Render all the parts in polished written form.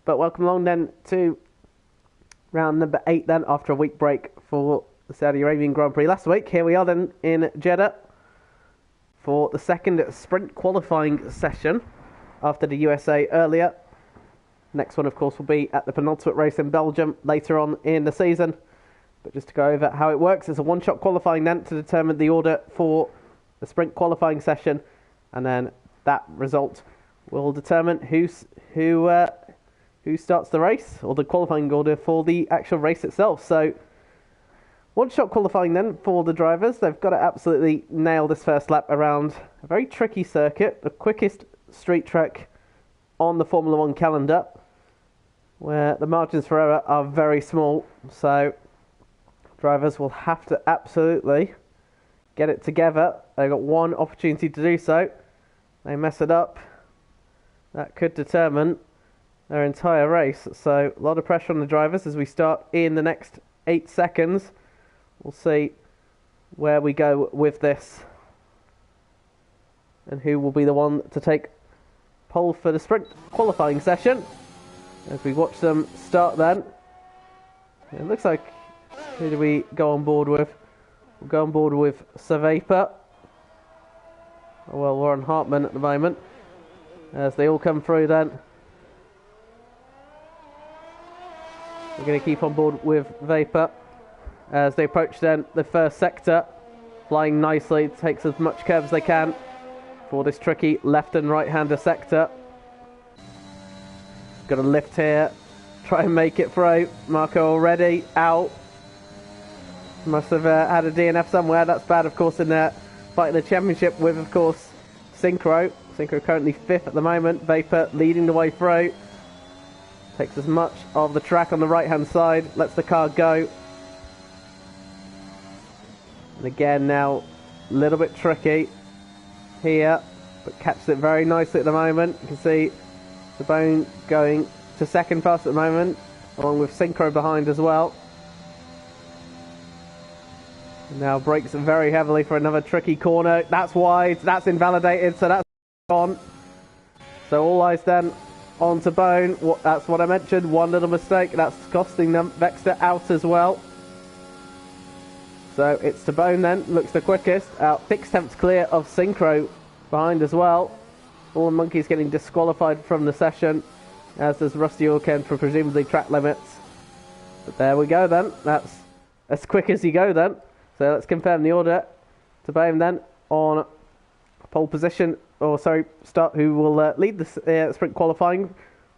But welcome along then to round number 8 then, after a week break for the Saudi Arabian Grand Prix last week. Here we are then in Jeddah for the second sprint qualifying session after the USA earlier. Next one, of course, will be at the penultimate race in Belgium later on in the season. But just to go over how it works, it's a one-shot qualifying then to determine the order for the sprint qualifying session, and then that result will determine who starts the race, or the qualifying order for the actual race itself. So, one-shot qualifying then for the drivers. They've got to absolutely nail this first lap around a very tricky circuit, the quickest street track on the Formula 1 calendar, where the margins for error are very small. So, drivers will have to absolutely get it together. They've got one opportunity to do so. They mess it up, that could determine their entire race. So a lot of pressure on the drivers as we start in the next 8 seconds. We'll see where we go with this and who will be the one to take pole for the sprint qualifying session. As we watch them start then, it looks like, who do we go on board with? We'll go on board with Savapa. Well, we're on Hartmann at the moment as they all come through then. We're going to keep on board with Vapor as they approach then the first sector, flying nicely, takes as much curve as they can for this tricky left and right hander sector. Got a lift here, try and make it through. Marco already out. Must have had a DNF somewhere. That's bad, of course, in there. Fighting the championship with, of course, Synchro. Synchro currently 5th at the moment. Vapor leading the way through. Takes as much of the track on the right-hand side. Lets the car go. And again now, a little bit tricky here, but catches it very nicely at the moment. You can see the Bone going to second fast at the moment, along with Synchro behind as well. Now brakes very heavily for another tricky corner. That's wide, that's invalidated, so that's on. So all eyes then on to Bone. That's what I mentioned, one little mistake, that's costing them. Vexter out as well. So it's to Bone then, looks the quickest. Out 6/10 clear of Synchro behind as well. All the monkeys getting disqualified from the session, as does Rusty Orken for presumably track limits. But there we go then, that's as quick as you go then. So let's confirm the order. To Bone then on pole position, or sorry, start, who will lead the sprint qualifying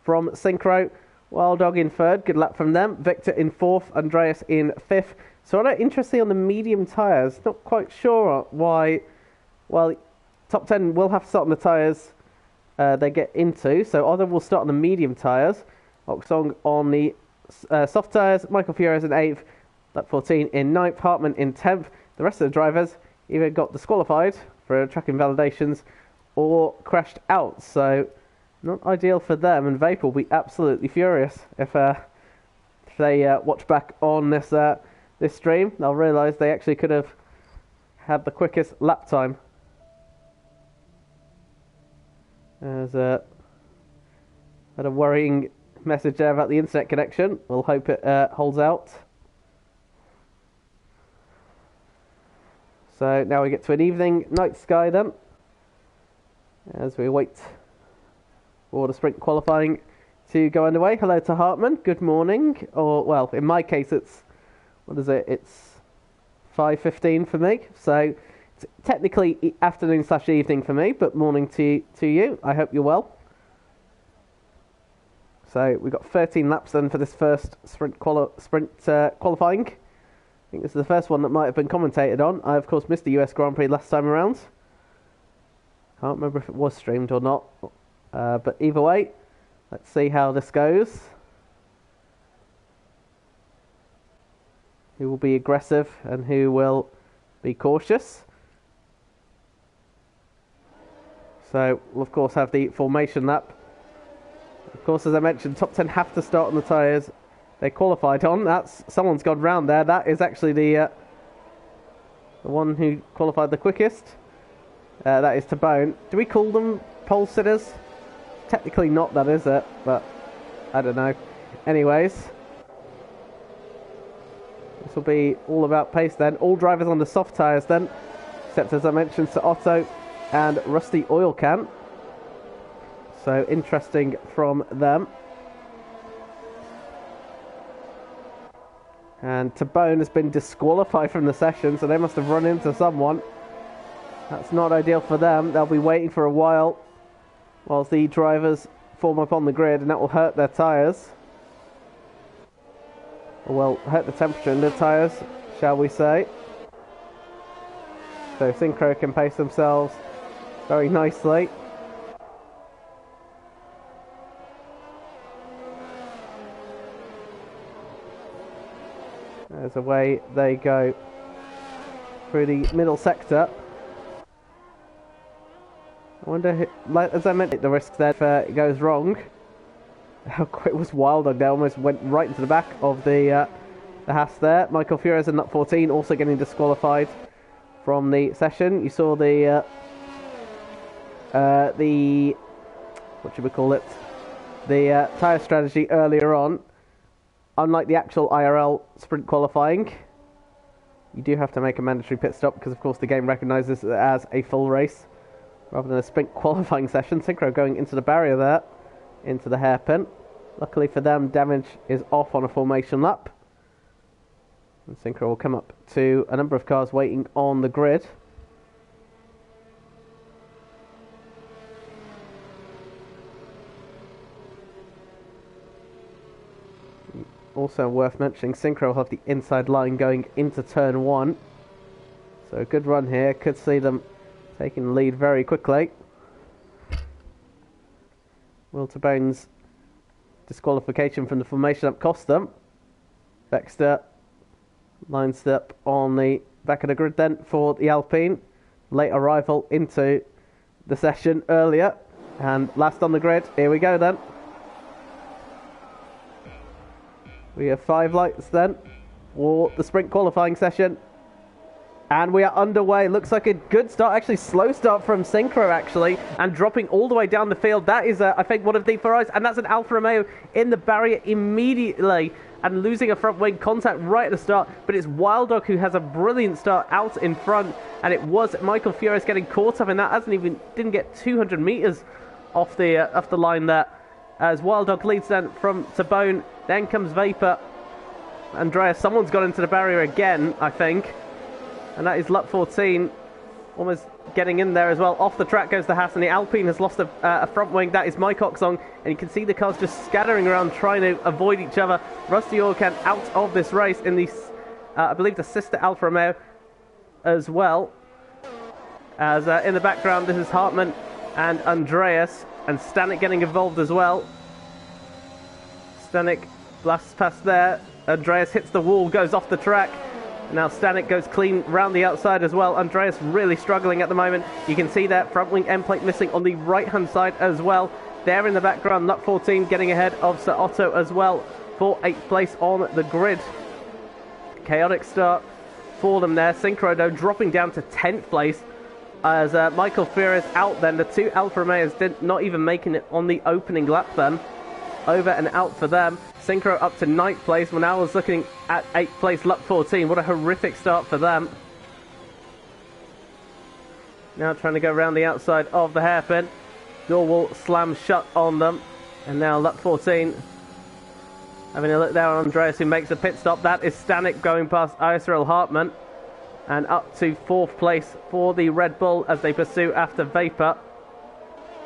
from Synchro. Wild Dog in 3rd, good luck from them. Victor in 4th, Andreas in 5th. Sort of interesting on the medium tyres. Not quite sure why. Well, top 10 will have to start on the tyres they get into. So Otto will start on the medium tyres. Oxong on the soft tyres. Michael Fierez in 8th. Lap 14 in 9th, Hartmann in 10th. The rest of the drivers either got disqualified for track invalidations or crashed out. So not ideal for them, and Vapor will be absolutely furious if they watch back on this stream. They'll realise they actually could have had the quickest lap time. There's had a worrying message there about the internet connection. We'll hope it holds out. So now we get to an evening night sky then, as we wait for the sprint qualifying to go underway. Hello to Hartmann, good morning. Or, well, in my case it's, what is it, it's 5:15 for me. So it's technically afternoon/evening for me, but morning to you. I hope you're well. So we've got 13 laps then for this first sprint qualifying. I think this is the first one that might have been commentated on. I, of course, missed the US Grand Prix last time around. Can't remember if it was streamed or not. But either way, let's see how this goes. Who will be aggressive and who will be cautious. So we'll, of course, have the formation lap. Of course, as I mentioned, top 10 have to start on the tyres they qualified on. That's, someone's gone round there. That is actually the one who qualified the quickest. That is to Bone. Do we call them pole sitters? Technically not, that is it, but I don't know. Anyways, this will be all about pace then. All drivers on the soft tyres then, except as I mentioned, Sir Otto and Rusty Oil Can. So interesting from them. And Tabone has been disqualified from the session, so they must have run into someone. That's not ideal for them. They'll be waiting for a while whilst the drivers form up on the grid, and that will hurt their tyres. Or will hurt the temperature in the tyres, shall we say. So Synchro can pace themselves very nicely. As away they go through the middle sector. I wonder, as I mentioned, the risk there if it goes wrong. How quick was Wilder? They almost went right into the back of the Haas there. Michael Furious in lap 14 also getting disqualified from the session. You saw the what should we call it? The tyre strategy earlier on. Unlike the actual IRL sprint qualifying, you do have to make a mandatory pit stop because, of course, the game recognises it as a full race rather than a sprint qualifying session. Synchro going into the barrier there, into the hairpin. Luckily for them, damage is off on a formation lap. And Synchro will come up to a number of cars waiting on the grid. Also worth mentioning, Synchro will have the inside line going into turn 1. So a good run here. Could see them taking the lead very quickly. Will Tabone's disqualification from the formation up cost them. Vexter lines up on the back of the grid then for the Alpine. Late arrival into the session earlier. And last on the grid. Here we go then. We have 5 lights then for the sprint qualifying session. And we are underway. Looks like a good start. Actually, slow start from Synchro, actually. And dropping all the way down the field. That is, I think, one of the Ferraris. And that's an Alfa Romeo in the barrier immediately. And losing a front wing contact right at the start. But it's Wild Dog who has a brilliant start out in front. And it was Michael Furious getting caught up in that. Didn't get 200 metres off the line there. As Wild Dog leads then from Tabone. Then comes Vapor. Andreas, someone's got into the barrier again, I think. And that is lap 14. Almost getting in there as well. Off the track goes the Haas, and the Alpine has lost a front wing. That is Mike Oxong. And you can see the cars just scattering around trying to avoid each other. Rusty Orkan out of this race in the, I believe, the sister Alfa Romeo as well. As in the background, this is Hartmann and Andreas. And Stanek getting involved as well. Stanek blasts past there. Andreas hits the wall, goes off the track. Now Stanek goes clean round the outside as well. Andreas really struggling at the moment. You can see that front wing end plate missing on the right hand side as well. There in the background, lap 14 getting ahead of Sir Otto as well for 8th place on the grid. Chaotic start for them there. Synchro though dropping down to 10th place as Michael Furious out then. The 2 Alfa Romeos not even making it on the opening lap then. Over and out for them. Synchro up to 9th place. When I was looking at 8th place, lap 14. What a horrific start for them. Now trying to go around the outside of the hairpin. Door will slam shut on them. And now lap 14. Having a look there on Andreas, who makes a pit stop. That is Stanek going past ISRL Hartmann. And up to 4th place for the Red Bull as they pursue after Vapor.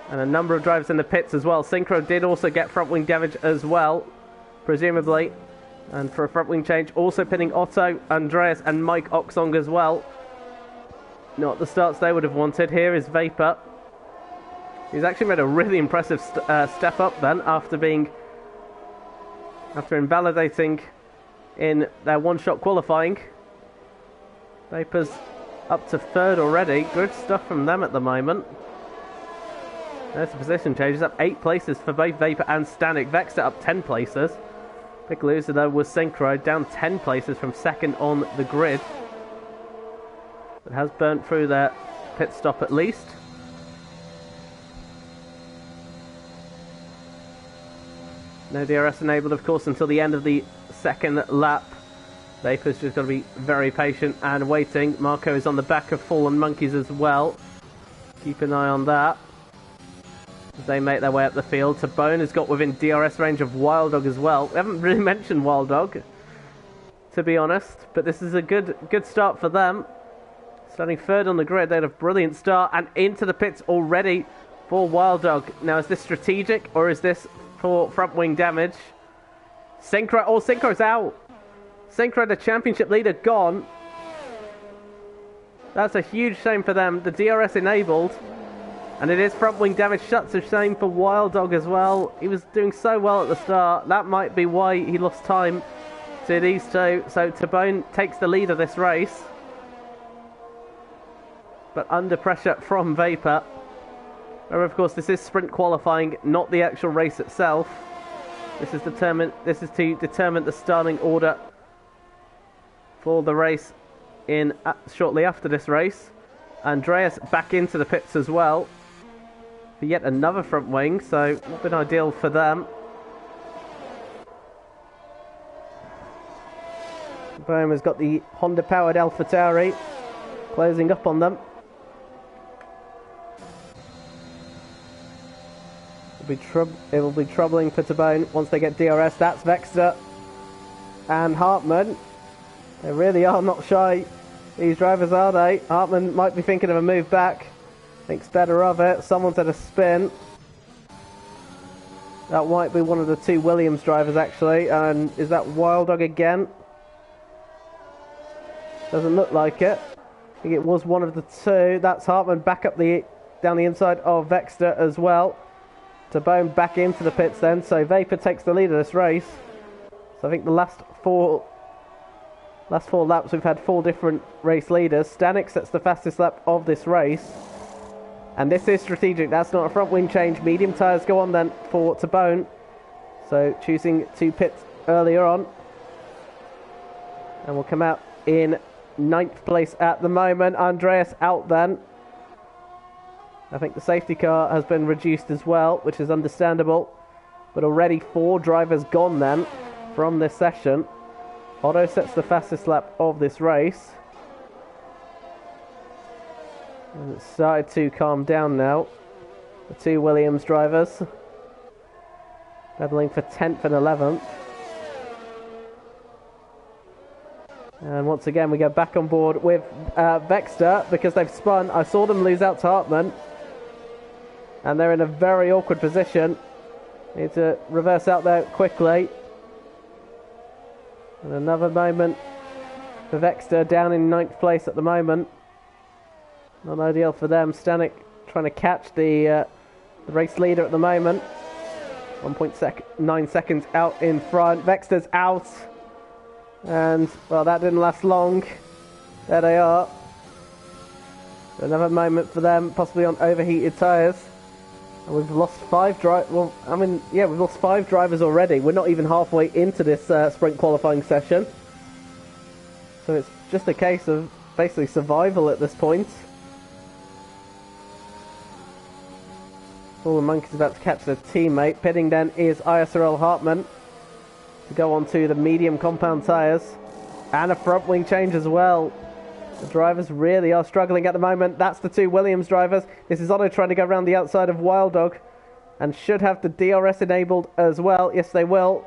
And a number of drivers in the pits as well. Synchro did also get front wing damage as well, presumably. And for a front wing change, also pinning Otto, Andreas and Mike Oxong as well. Not the starts they would have wanted. Here is Vapor. He's actually made a really impressive step up then after invalidating in their one-shot qualifying. Vapor's up to 3rd already. Good stuff from them at the moment. There's the position changes, up 8 places for both Vapor and Stanek. Vexter up 10 places. Big loser though was Synchro, down 10 places from 2nd on the grid. But has burnt through their pit stop at least. No DRS enabled, of course, until the end of the second lap. Vapor's just got to be very patient and waiting. Marco is on the back of Fallen Monkeys as well. Keep an eye on that as they make their way up the field. Tabone has got within DRS range of Wild Dog as well. We haven't really mentioned Wild Dog, to be honest, but this is a good start for them. Starting third on the grid, they had a brilliant start, and into the pits already for Wild Dog. Now, is this strategic, or is this for front wing damage? Synchro, oh, Synchro's out. Synchro, the championship leader, gone. That's a huge shame for them. The DRS enabled, and it is front wing damage. Such a shame for Wild Dog as well. He was doing so well at the start. That might be why he lost time to these two. So Tabone takes the lead of this race, but under pressure from Vapor. However, of course, this is sprint qualifying, not the actual race itself. This is to determine the starting order for the race in shortly after this race. Andreas back into the pits as well for yet another front wing, so not been ideal for them. Boehm has got the Honda powered AlphaTauri closing up on them. It will be troubling for Tabone once they get DRS. That's Vexter and Hartman. They really are not shy, these drivers, are they? Hartman might be thinking of a move back. Thinks better of it. Someone's had a spin. That might be one of the two Williams drivers, actually. And is that Wild Dog again? Doesn't look like it. I think it was one of the two. That's Hartman back up down the inside of Vexter as well. Tabone back into the pits then, so Vapor takes the lead of this race. So I think the last four laps we've had 4 different race leaders. Stanek sets the fastest lap of this race. And this is strategic, that's not a front wing change. Medium tyres go on then for Tabone. So choosing to pit earlier on. And we'll come out in 9th place at the moment. Andreas out then. I think the safety car has been reduced as well, which is understandable. But already 4 drivers gone then from this session. Otto sets the fastest lap of this race. And it's started to calm down now. The 2 Williams drivers battling for 10th and 11th. And once again we go back on board with Vexter because they've spun. I saw them lose out to Hartman. And they're in a very awkward position. Need to reverse out there quickly. And another moment for Vexter down in 9th place at the moment. Not ideal for them. Stanek trying to catch the race leader at the moment. 1.9 seconds out in front. Vexter's out. And, well, that didn't last long. There they are. Another moment for them, possibly on overheated tyres. And we've lost 5 drivers. Well, I mean, yeah, we've lost 5 drivers already. We're not even halfway into this sprint qualifying session. So it's just a case of basically survival at this point. Fallen Monkey's about to catch their teammate. Pitting then is ISRL Hartman to go on to the medium compound tyres. And a front wing change as well. The drivers really are struggling at the moment. That's the 2 Williams drivers. This is Otto trying to go around the outside of Wild Dog. And should have the DRS enabled as well. Yes, they will.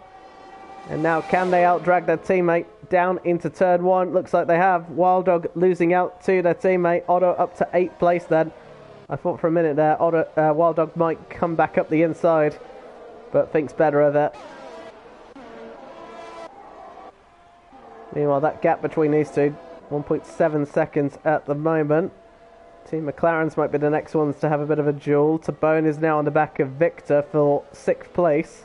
And now can they out-drag their teammate down into turn 1? Looks like they have. Wild Dog losing out to their teammate. Otto up to 8th place then. I thought for a minute there Wild Dog might come back up the inside. But thinks better of it. Meanwhile, that gap between these two, 1.7 seconds at the moment. Team McLarens might be the next ones to have a bit of a duel. Tabone is now on the back of Victor for 6th place.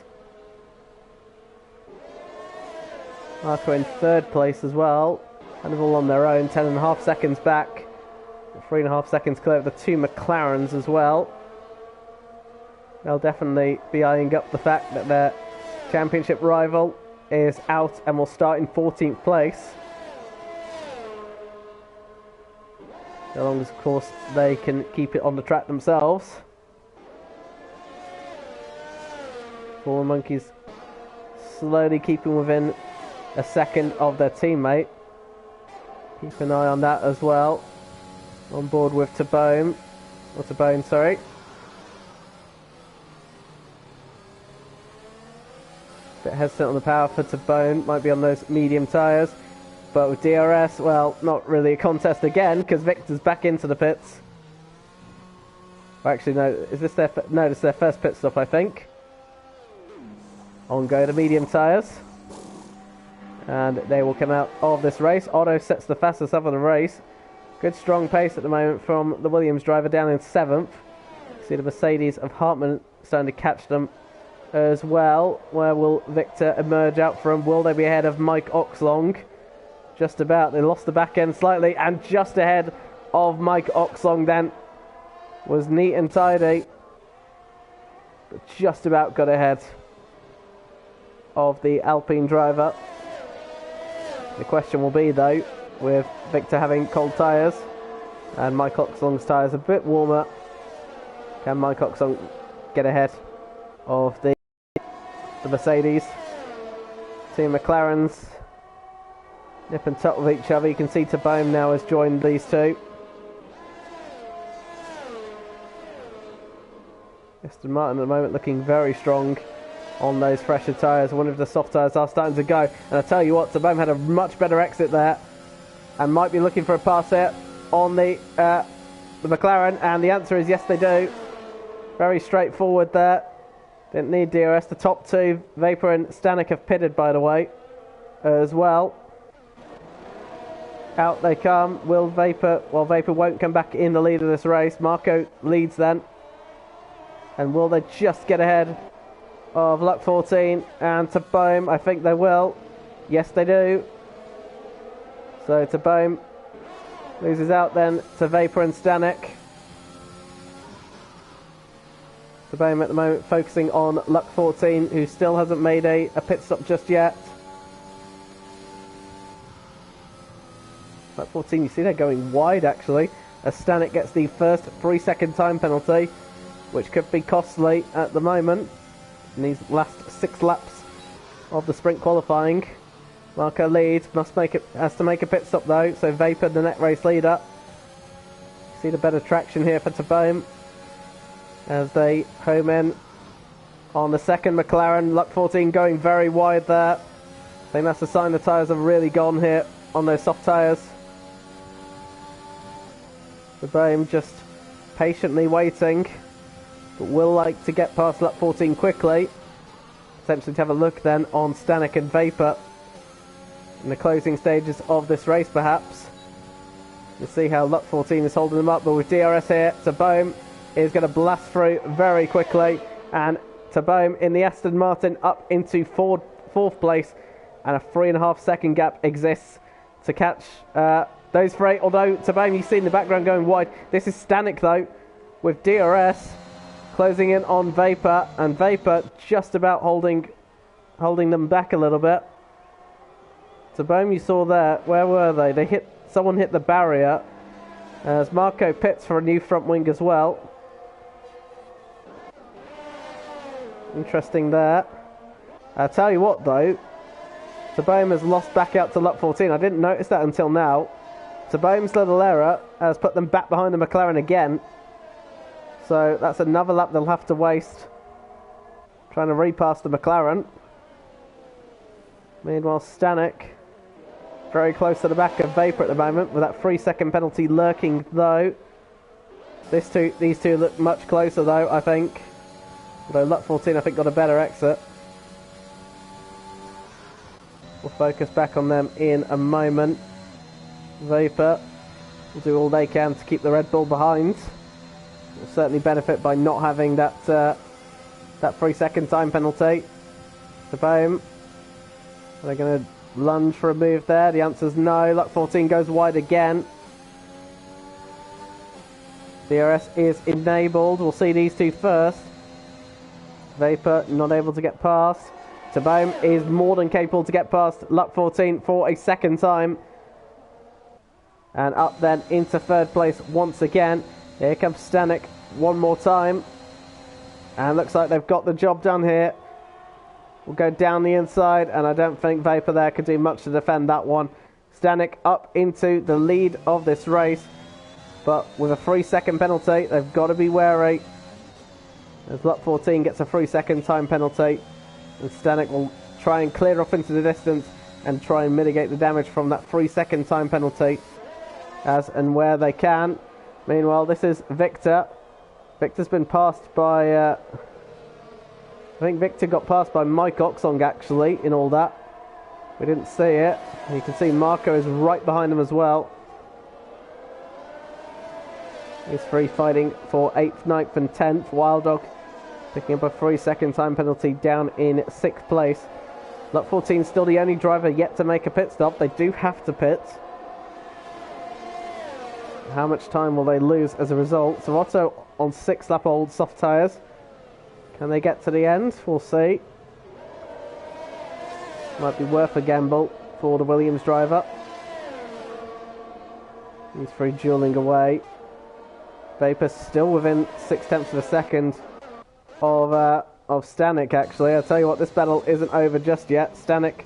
Marco in 3rd place as well. Kind of all on their own, 10.5 seconds back. 3.5 seconds clear of the 2 McLarens as well. They'll definitely be eyeing up the fact that their championship rival is out and will start in 14th place. So long as, of course, they can keep it on the track themselves. Fallen Monkeys slowly keeping within a second of their teammate. Keep an eye on that as well. On board with Tabone. Or Tabone, sorry. Bit hesitant on the power for Tabone. Might be on those medium tyres. But with DRS, well, not really a contest again, because Victor's back into the pits. Actually, no, is this their... No, this is their first pit stop, I think. On go the medium tyres. And they will come out of this race. Otto sets the fastest up of the race. Good strong pace at the moment from the Williams driver down in 7th. See the Mercedes of Hartmann starting to catch them as well. Where will Victor emerge out from? Will they be ahead of Mike Oxlong? Just about. They lost the back end slightly, and just ahead of Mike Oxlong then was neat and tidy. But just about got ahead of the Alpine driver. The question will be, though, with Victor having cold tyres and Mike Oxlong's tyres a bit warmer, can Mike Oxlong get ahead of the Mercedes? Team McLarens nip and tuck with each other. You can see Tabone now has joined these two. Aston Martin at the moment looking very strong on those fresher tyres. I wonder if the soft tyres are starting to go. And I tell you what, Tabone had a much better exit there and might be looking for a pass here on the McLaren. And the answer is yes, they do. Very straightforward there. Didn't need DRS. The top two, Vapor and Stanek, have pitted, by the way, as well. Out they come. Will Vapor... Well, Vapor won't come back in the lead of this race. Marco leads then. And will they just get ahead of Luck 14 and Tabome? I think they will. Yes, they do. So Tabome loses out then to Vapor and Stanek. Tabome at the moment focusing on Luck 14, who still hasn't made a pit stop just yet. Luck 14, you see they're going wide actually, as Stanek gets the first 3-second time penalty, which could be costly at the moment in these last 6 laps of the sprint qualifying. Marco leads, has to make a pit stop though, so Vapor the net race leader. See the better traction here for Tabome as they home in on the second McLaren. Luck 14 going very wide there. I think that's a sign the tyres have really gone here on those soft tyres. Tabome just patiently waiting, but will like to get past Luck 14 quickly. Potentially to have a look then on Stanek and Vapor in the closing stages of this race perhaps. You'll see how Luck 14 is holding them up, but with DRS here, Tabome is going to blast through very quickly, and Tabome in the Aston Martin up into fourth place, and a 3.5 second gap exists to catch those three. Although Tabome, you see in the background going wide. This is Stanek though, with DRS closing in on Vapor, and Vapor just about holding them back a little bit. Tabome, you saw there, where were they? Someone hit the barrier, as Marco pits for a new front wing as well. Interesting there. I'll tell you what though, Tabome has lost back out to Luck 14. I didn't notice that until now. Tabome's little error has put them back behind the McLaren again. So that's another lap they'll have to waste trying to repass the McLaren. Meanwhile, Stanek very close to the back of Vapor at the moment, with that 3-second penalty lurking though. These two look much closer though, I think. Although Luck 14 I think got a better exit. We'll focus back on them in a moment. Vapor will do all they can to keep the Red Bull behind. Will certainly benefit by not having that 3-second time penalty. Tabome, are they going to lunge for a move there? The answer is no. Luck 14 goes wide again. DRS is enabled. We'll see these two first. Vapor not able to get past. Tabome is more than capable to get past Luck 14 for a second time. And up then into third place once again. Here comes Stanek one more time. And looks like they've got the job done here. will go down the inside, and I don't think Vapor there could do much to defend that one. Stanek up into the lead of this race, but with a 3-second penalty, they've got to be wary. As Lot 14 gets a 3-second time penalty, and Stanek will try and clear off into the distance and try and mitigate the damage from that 3-second time penalty as and where they can. Meanwhile, this is Victor. Victor's been passed by... I think Victor got passed by Mike Oxong, actually, in all that. We didn't see it. You can see Marco is right behind him as well. He's free fighting for 8th, 9th and 10th. Wild Dog picking up a 3-second time penalty down in 6th place. Lot 14 still the only driver yet to make a pit stop. They do have to pit. How much time will they lose as a result? So Otto on 6-lap old soft tyres. Can they get to the end? We'll see. Might be worth a gamble for the Williams driver. He's free dueling away. Vapor still within 0.6 of a second of Stanek, actually. I'll tell you what, this battle isn't over just yet. Stanek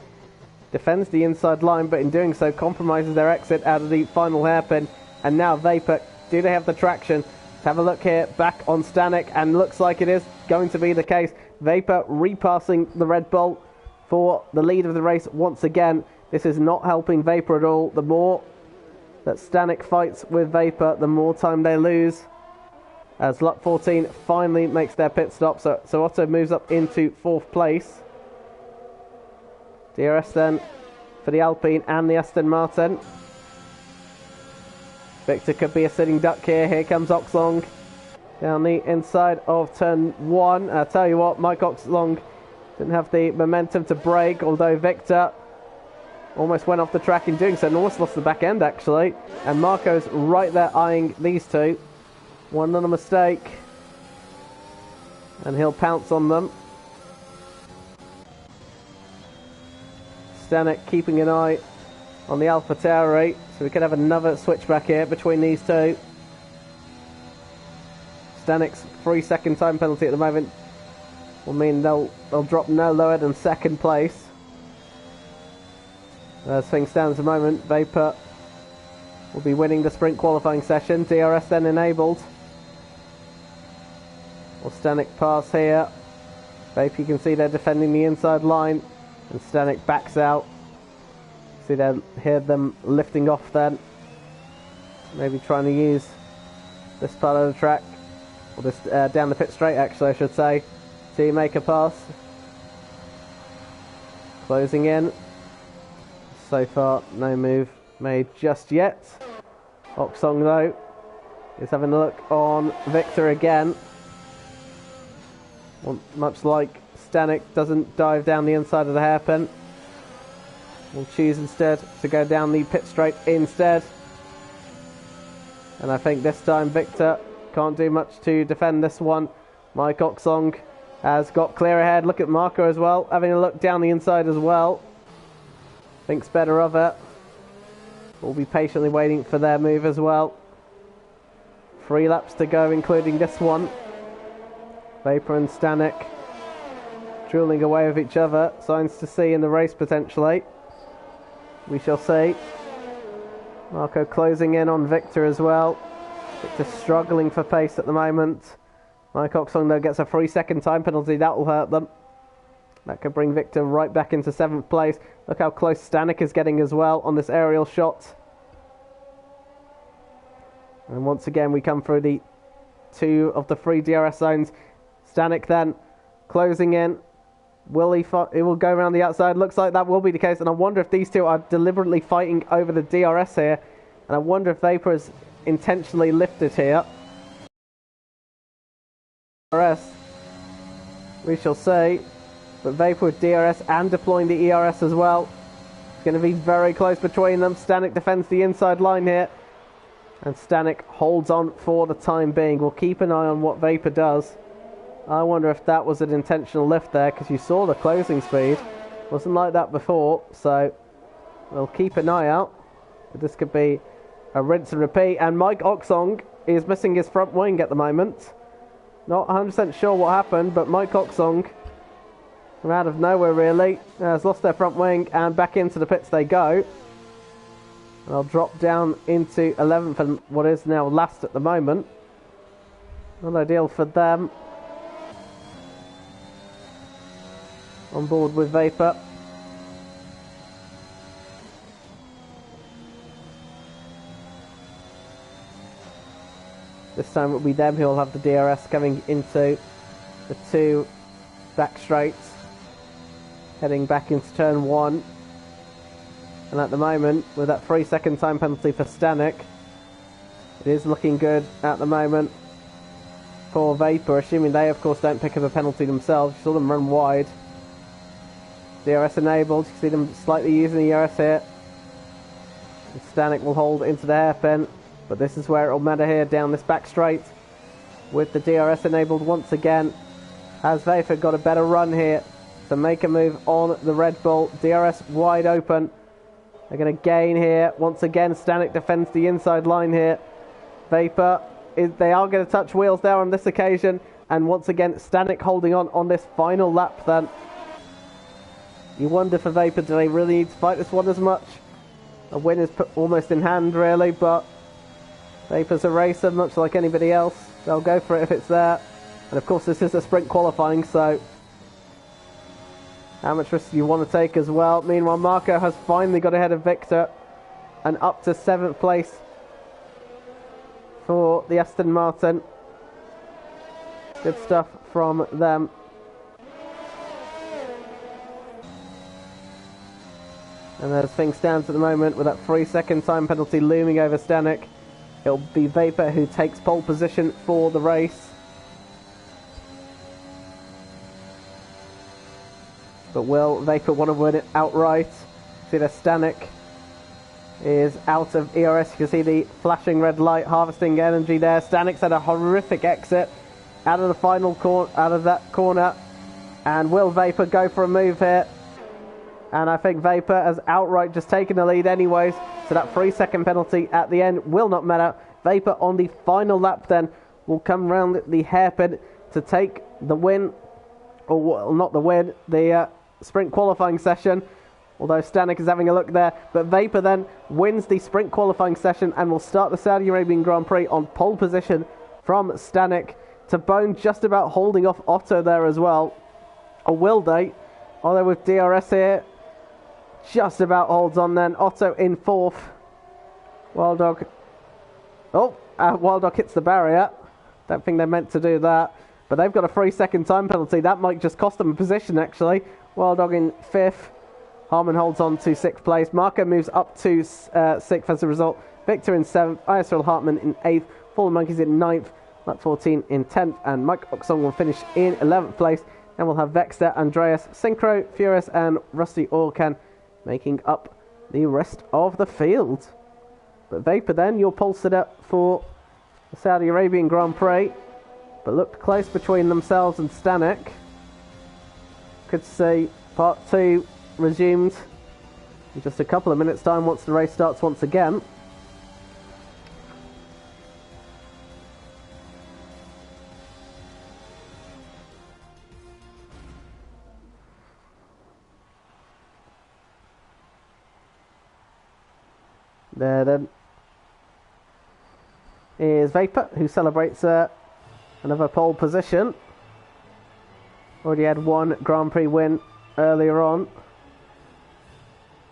defends the inside line, but in doing so compromises their exit out of the final hairpin. And now Vapor, do they have the traction? Let's have a look here, back on Stanek, and looks like it is going to be the case. Vapor repassing the Red Bull for the lead of the race once again. This is not helping Vapor at all. The more that Stanek fights with Vapor, the more time they lose. As Lot 14 finally makes their pit stop, so Otto moves up into 4th place. DRS then for the Alpine and the Aston Martin. Victor could be a sitting duck here. Here comes Oxlong down the inside of turn 1. I'll tell you what, Mike Oxlong didn't have the momentum to brake, although Victor almost went off the track in doing so and almost lost the back end, actually. And Marco's right there eyeing these two. One little mistake and he'll pounce on them. Stanek keeping an eye on the AlphaTauri, so we could have another switchback here between these two. Stanek's 3-second time penalty at the moment will mean they'll drop no lower than 2nd place. As things stand at the moment, Vapor will be winning the sprint qualifying session. DRS then enabled. Will Stanek pass here? Vapor, you can see they're defending the inside line, and Stanek backs out. See, they hear them lifting off then. Maybe trying to use this part of the track, or this down the pit straight, actually, I should say, to make a pass. Closing in. So far, no move made just yet. Oxong, though, is having a look on Victor again. Much like Stanek doesn't dive down the inside of the hairpin. We'll choose instead to go down the pit straight instead. And I think this time Victor can't do much to defend this one. Mike Oxong has got clear ahead. Look at Marco as well, having a look down the inside as well. Thinks better of it. We'll be patiently waiting for their move as well. 3 laps to go, including this one. Vapor and Stanek drilling away with each other. Signs to see in the race potentially. We shall see. Marco closing in on Victor as well. Victor struggling for pace at the moment. Mike Oxong, though, gets a 3-second time penalty. That will hurt them. That could bring Victor right back into 7th place. Look how close Stanek is getting as well on this aerial shot. And once again, we come through the 2 of the 3 DRS zones. Stanek then closing in. Will he will go around the outside. Looks like that will be the case. And I wonder if these two are deliberately fighting over the DRS here. And I wonder if Vapor is intentionally lifted here. DRS. We shall see. But Vapor with DRS and deploying the ERS as well. It's going to be very close between them. Stanek defends the inside line here. And Stanek holds on for the time being. We'll keep an eye on what Vapor does. I wonder if that was an intentional lift there, because you saw the closing speed. Wasn't like that before, so we'll keep an eye out. But this could be a rinse and repeat. And Mike Oxong is missing his front wing at the moment. Not 100% sure what happened, but Mike Oxong from out of nowhere really. Has lost their front wing and back into the pits they go. They'll drop down into 11th and what is now last at the moment. Not ideal for them. On board with Vapor. This time it will be them who will have the DRS coming into the 2 back straights. Heading back into turn 1. And at the moment, with that 3-second time penalty for Stanek, it is looking good at the moment for Vapor, assuming they of course don't pick up a penalty themselves. You saw them run wide. DRS enabled, you see them slightly using the ERS here. And Stanek will hold into the hairpin, but this is where it will matter here, down this back straight. With the DRS enabled once again, has Vapor got a better run here to make a move on the Red Bull. DRS wide open. They're going to gain here. Once again, Stanek defends the inside line here. Vapor, they are going to touch wheels there on this occasion. And once again, Stanek holding on this final lap then. You wonder for Vapor, do they really need to fight this one as much? A win is almost in hand, really, but Vapor's a racer, much like anybody else. They'll go for it if it's there. And of course, this is a sprint qualifying, so how much risk do you want to take as well? Meanwhile, Marco has finally got ahead of Victor and up to 7th place for the Aston Martin. Good stuff from them. And as things stand at the moment, with that 3-second time penalty looming over Stanek, it'll be Vapor who takes pole position for the race. But will Vapor want to win it outright? See that Stanek is out of ERS. You can see the flashing red light harvesting energy there. Stanek's had a horrific exit out of the final corner, out of that corner. And will Vapor go for a move here? And I think Vapor has outright just taken the lead anyways. So that 3-second penalty at the end will not matter. Vapor on the final lap then will come round the hairpin to take the win. Or well, not the win, the sprint qualifying session. Although Stanek is having a look there. But Vapor then wins the sprint qualifying session and will start the Saudi Arabian Grand Prix on pole position from Stanek. To Bone just about holding off Otto there as well. Or will they? Although with DRS here, just about holds on then. Otto in 4th. Wild Dog. Oh, Wild Dog hits the barrier. Don't think they meant to do that. But they've got a 3-second time penalty. That might just cost them a position, actually. Wild Dog in 5th. Harmon holds on to 6th place. Marco moves up to 6th as a result. Victor in 7th. ISRL Hartman in 8th. Fallen Monkeys in 9th. Lap 14 in 10th. And Mike Oxong will finish in 11th place. Then we'll have Vexter, Andreas, Synchro, Furious, and Rusty Orkan making up the rest of the field. But Vapor then, your pole sitter for the Saudi Arabian Grand Prix. But looked close between themselves and Stanek. Could see part 2 resumed in just a couple of minutes' time once the race starts once again. There then is Vapor, who celebrates another pole position. Already had one Grand Prix win earlier on.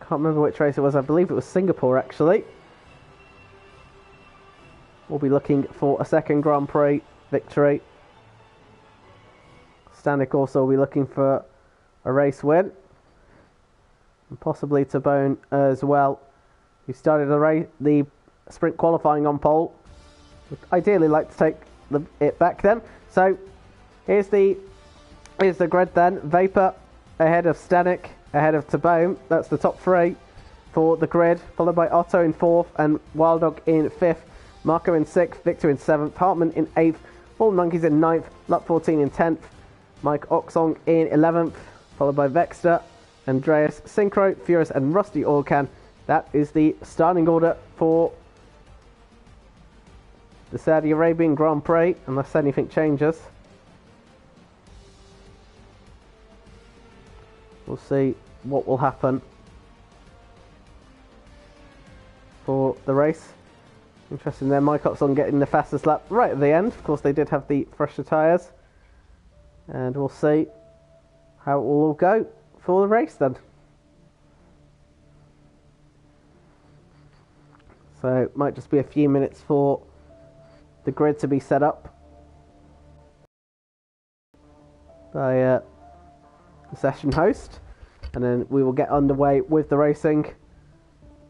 Can't remember which race it was. I believe it was Singapore, actually. We'll be looking for a second Grand Prix victory. Stanek also will be looking for a race win. And possibly to Bone as well. He started the sprint qualifying on pole. Would ideally like to take it back then. So here's the grid then. Vapor ahead of Stanek, ahead of Tabone. That's the top 3 for the grid. Followed by Otto in 4th and Wild Dog in 5th. Marco in 6th, Victor in 7th, Hartman in 8th, Fallen Monkeys in 9th, Lap 14 in 10th, Mike Oxong in 11th, followed by Vexter, Andreas, Synchro, Furious and Rusty Orkan. That is the starting order for the Saudi Arabian Grand Prix, unless anything changes. We'll see what will happen for the race. Interesting there, Mycott's on getting the fastest lap right at the end. Of course, they did have the fresher tyres. And we'll see how it will all go for the race then. So it might just be a few minutes for the grid to be set up by the session host, and then we will get underway with the racing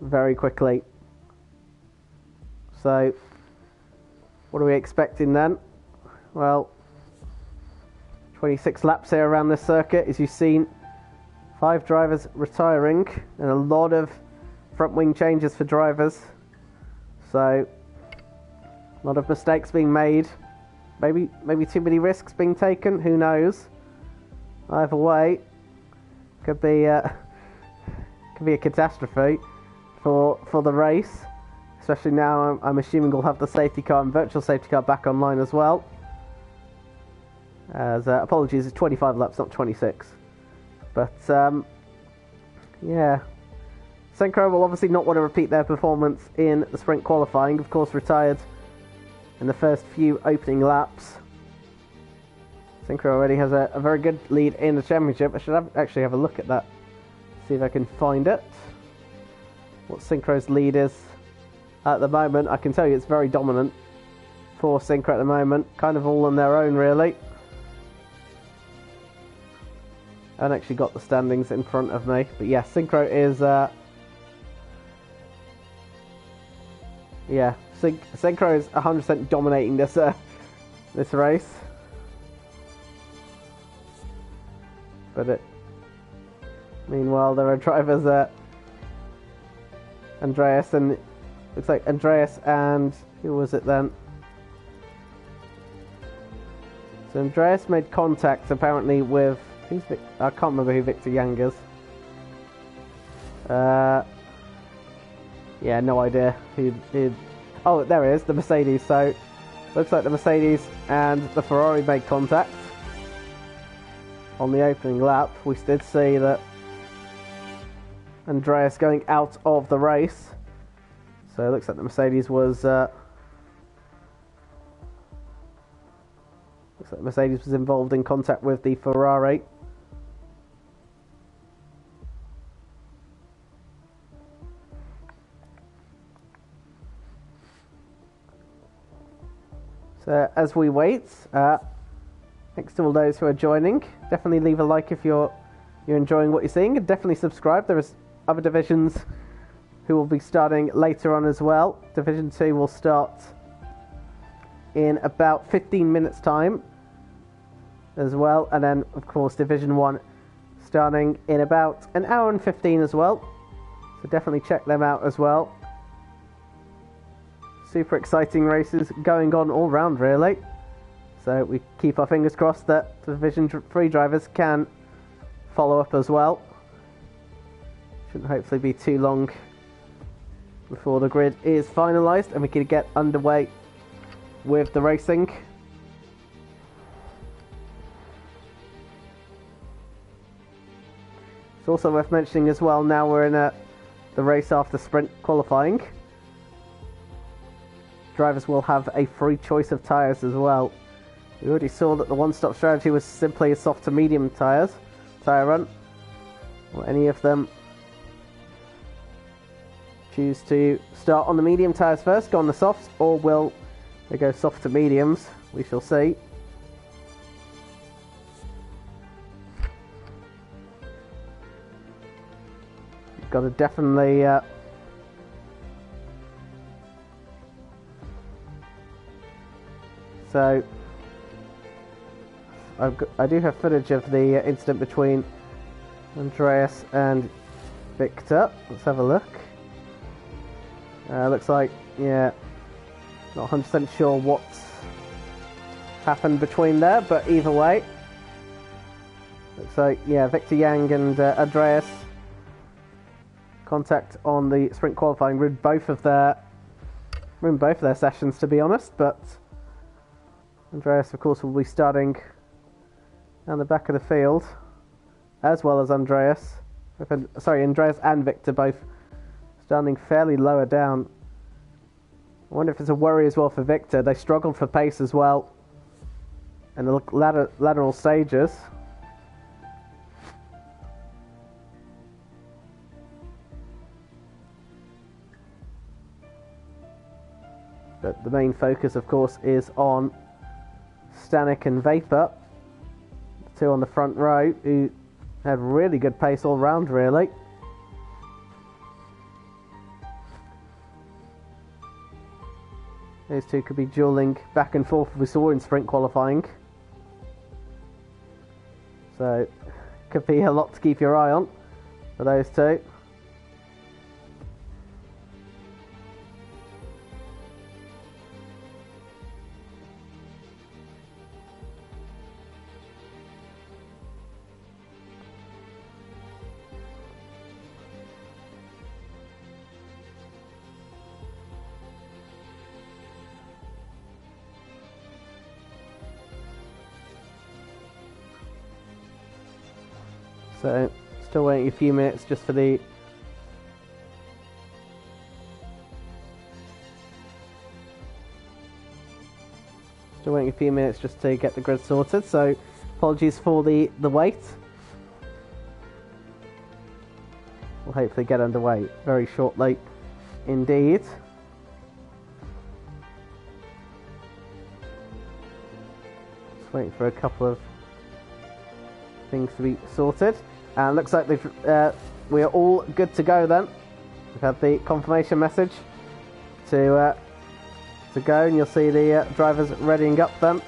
very quickly. So what are we expecting then? Well, 26 laps here around this circuit. As you've seen, 5 drivers retiring and a lot of front wing changes for drivers. So a lot of mistakes being made. Maybe too many risks being taken. Who knows? Either way, could be a catastrophe for the race. Especially now, I'm assuming we'll have the safety car and virtual safety car back online as well. As apologies, it's 25 laps, not 26. But yeah, Synchro will obviously not want to repeat their performance in the sprint qualifying. Of course, retired in the first few opening laps. Synchro already has a very good lead in the championship. I should actually have a look at that, see if I can find it. What Synchro's lead is at the moment. I can tell you it's very dominant for Synchro at the moment. Kind of all on their own, really. I haven't actually got the standings in front of me. But yeah, Synchro is... yeah, Synchro is 100% dominating this this race. But meanwhile, there are drivers, Andreas and... looks like Andreas and... who was it then? So Andreas made contact apparently with... I can't remember who Victor Yang is. Yeah, no idea who... Oh, there it is, the Mercedes. So, looks like the Mercedes and the Ferrari made contact on the opening lap. We did see that Andreas going out of the race. So, it looks like the Mercedes was... looks like the Mercedes was involved in contact with the Ferrari. So as we wait, thanks to all those who are joining. Definitely leave a like if you're enjoying what you're seeing, and definitely subscribe. There is other divisions who will be starting later on as well. Division 2 will start in about 15 minutes time as well, and then of course Division 1 starting in about an hour and 15 as well. So definitely check them out as well. Super exciting races going on all round, really. So we keep our fingers crossed that the Division 3 drivers can follow up as well. Shouldn't hopefully be too long before the grid is finalised and we can get underway with the racing. It's also worth mentioning as well, now we're in the race after sprint qualifying. Drivers will have a free choice of tyres as well. We already saw that the one-stop strategy was simply a soft to medium tyre run. Will any of them choose to start on the medium tyres first, go on the softs, or will they go soft to mediums? We shall see. You've got to definitely... So, I do have footage of the incident between Andreas and Victor. Let's have a look. Looks like, yeah, not 100% sure what happened between there, but either way, looks like, yeah, Victor Yang and Andreas contact on the sprint qualifying. Ruined both of their sessions, to be honest, but Andreas, of course, will be starting down the back of the field. as well as Andreas. Sorry, Andreas and Victor both standing fairly lower down. I wonder if it's a worry as well for Victor. They struggled for pace as well in the lateral stages. But the main focus, of course, is on Stanek and Vapor, the two on the front row, who had really good pace all round, really. Those two could be duelling back and forth, we saw in sprint qualifying. So, could be a lot to keep your eye on for those two. So, still waiting a few minutes just for the... Still waiting a few minutes just to get the grid sorted, so apologies for the wait. We'll hopefully get underway very shortly indeed. Just waiting for a couple of things to be sorted, and looks like we are all good to go then. We've had the confirmation message to go, and you'll see the drivers readying up then.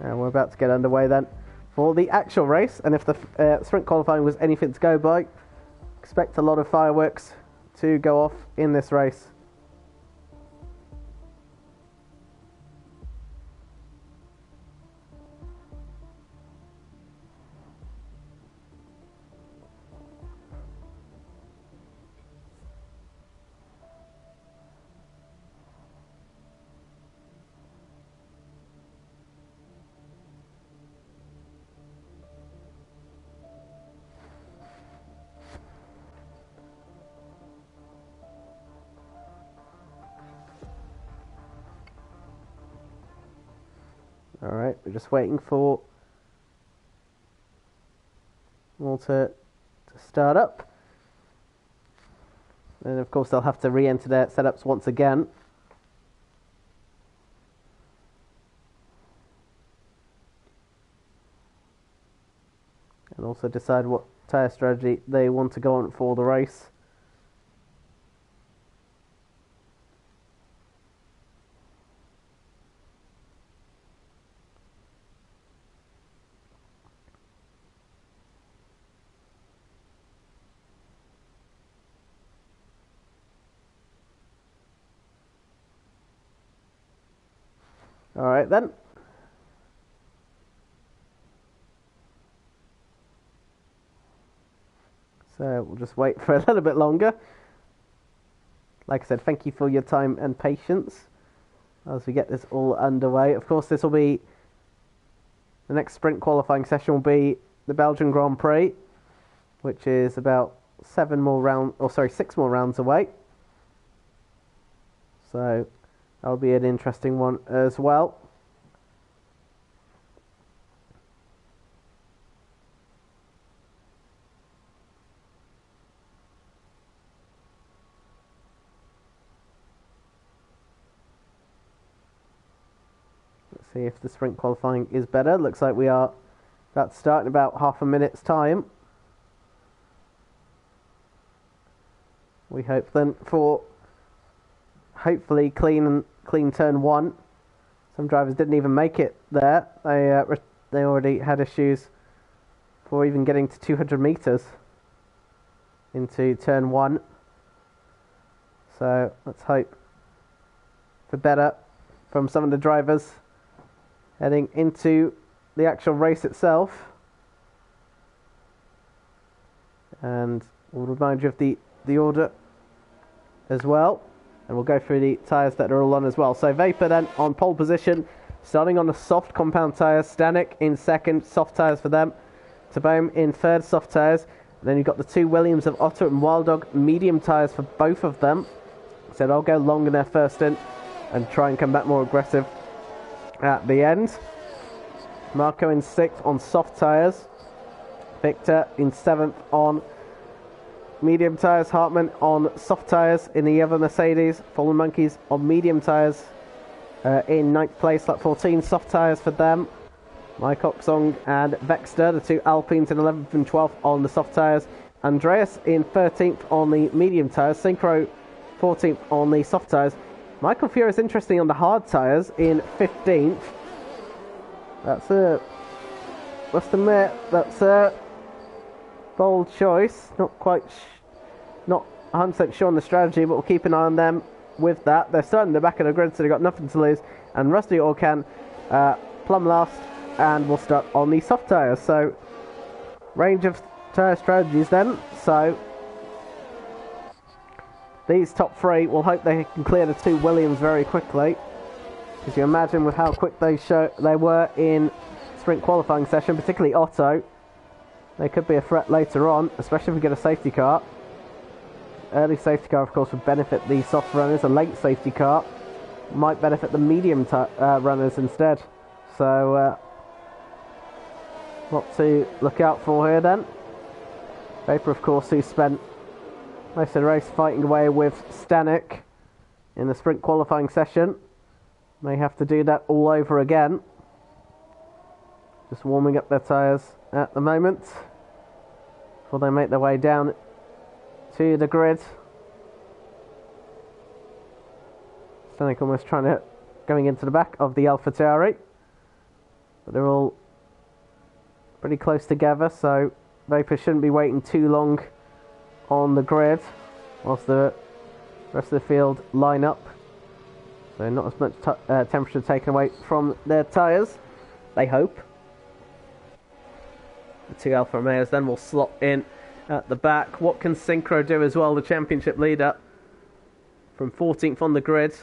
And we're about to get underway then for the actual race, and if the sprint qualifying was anything to go by, expect a lot of fireworks to go off in this race. Alright, we're just waiting for all to start up. And of course they'll have to re-enter their setups once again. And also decide what tyre strategy they want to go on for the race. Alright then. So we'll just wait for a little bit longer. Like I said, thank you for your time and patience as we get this all underway. Of course, this will be the next sprint qualifying session will be the Belgian Grand Prix, which is about 6 more rounds away. So that'll be an interesting one as well. Let's see if the sprint qualifying is better. Looks like we are about to start in about half a minute's time. We hope then for hopefully clean turn one. Some drivers didn't even make it there. They already had issues for even getting to 200 meters into turn one. So let's hope for better from some of the drivers heading into the actual race itself. And we'll remind you of the order as well. And we'll go through the tyres that are all on as well. So Vapor then on pole position, starting on the soft compound tyres. Stanek in second, soft tyres for them. Tabome in third, soft tyres. And then you've got the two Williams of Otto and Wild Dog, medium tyres for both of them. So they'll go long in their first stint and try and come back more aggressive at the end. Marco in sixth on soft tyres. Victor in seventh on medium tyres. Hartmann on soft tyres in the other Mercedes. Fallen Monkeys on medium tyres in ninth place, lap 14. Soft tyres for them. Mike Oxong and Vexter, the two Alpines in 11th and 12th on the soft tyres. Andreas in 13th on the medium tyres. Synchro 14th on the soft tyres. Michael Furious interesting on the hard tyres in 15th. That's a... must admit, that's a bold choice. Not 100% sure on the strategy, but we'll keep an eye on them with that. They're starting the back of the grid, so they've got nothing to lose. And Rusty Orkan plumb last, and we'll start on the soft tyres. So, range of tyre strategies then. So, these top three, we'll hope they can clear the two Williams very quickly. Because you imagine with how quick they were in sprint qualifying session, particularly Otto, they could be a threat later on, especially if we get a safety car. Early safety car, of course, would benefit the soft runners. A late safety car might benefit the medium runners instead. So, lot to look out for here then. Vapor, of course, who spent most of the race fighting away with Stanek in the sprint qualifying session, may have to do that all over again. Just warming up their tyres at the moment before they make their way down to the grid. Stanek almost going into the back of the AlphaTauri, but they're all pretty close together, so Vapor shouldn't be waiting too long on the grid whilst the rest of the field line up. So not as much temperature taken away from their tyres, they hope. The two Alfa Romeos then will slot in at the back. What can Synchro do as well, the championship leader, from 14th on the grid?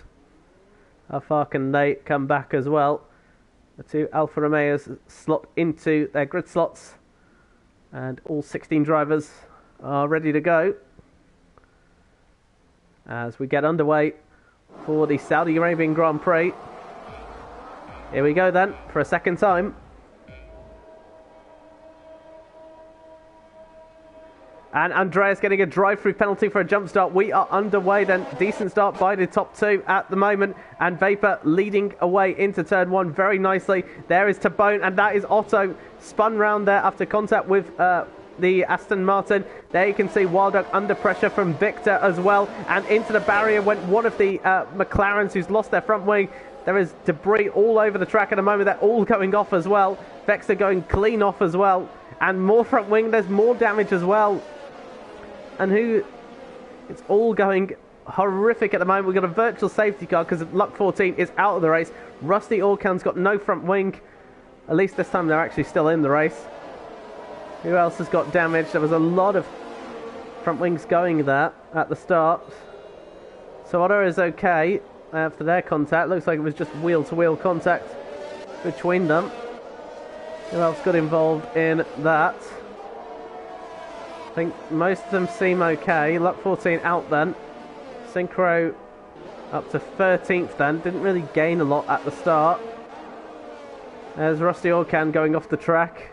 How far can they come back as well? The two Alfa Romeos slot into their grid slots, and all 16 drivers are ready to go as we get underway for the Saudi Arabian Grand Prix. Here we go then, for a second time. And Andreas getting a drive-through penalty for a jump start. We are underway then. Decent start by the top two at the moment. And Vapor leading away into turn one very nicely. There is Tabone, and that is Otto spun round there after contact with the Aston Martin. There you can see Wild Dog under pressure from Victor as well. And into the barrier went one of the McLarens who's lost their front wing. There is debris all over the track at the moment. They're all going off as well. Vexter going clean off as well. And more front wing. There's more damage as well. And it's all going horrific at the moment. We've got a virtual safety car because Luck 14 is out of the race. Rusty Orkan's got no front wing. At least this time they're actually still in the race. Who else has got damage? There was a lot of front wings going there at the start. So Otto is okay after their contact. Looks like it was just wheel-to-wheel contact between them. Who else got involved in that? I think most of them seem okay. Luck 14 out then. Synchro up to 13th then. Didn't really gain a lot at the start. There's Rusty Orkan going off the track.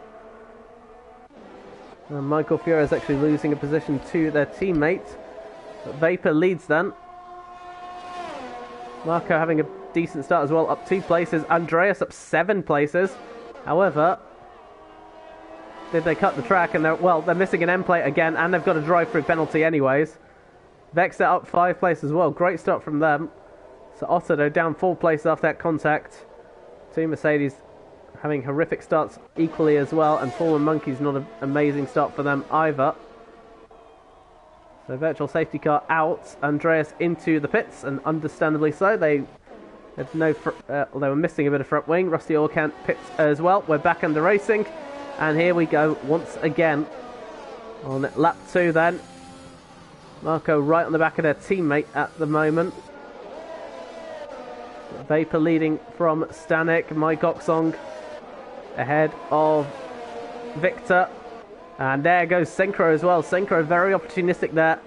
And Michael Fiore is actually losing a position to their teammate. But Vapor leads then. Marco having a decent start as well, up 2 places. Andreas up 7 places. However, did they cut the track? And they're missing an end plate again, and they've got a drive-through penalty anyways. Vexter up 5 places as well. Great start from them. So Otto down 4 places after that contact. 2 Mercedes having horrific starts equally as well, and Fallen Monkeys not an amazing start for them either. So virtual safety car out. Andreas into the pits, and understandably so. They had they were missing a bit of front wing. Rusty Orkan pits as well. We're back under racing. And here we go once again on lap 2 then. Marco right on the back of their teammate at the moment. Vapor leading from Stanek. Mike Oksong ahead of Victor. And there goes Synchro as well. Synchro very opportunistic there.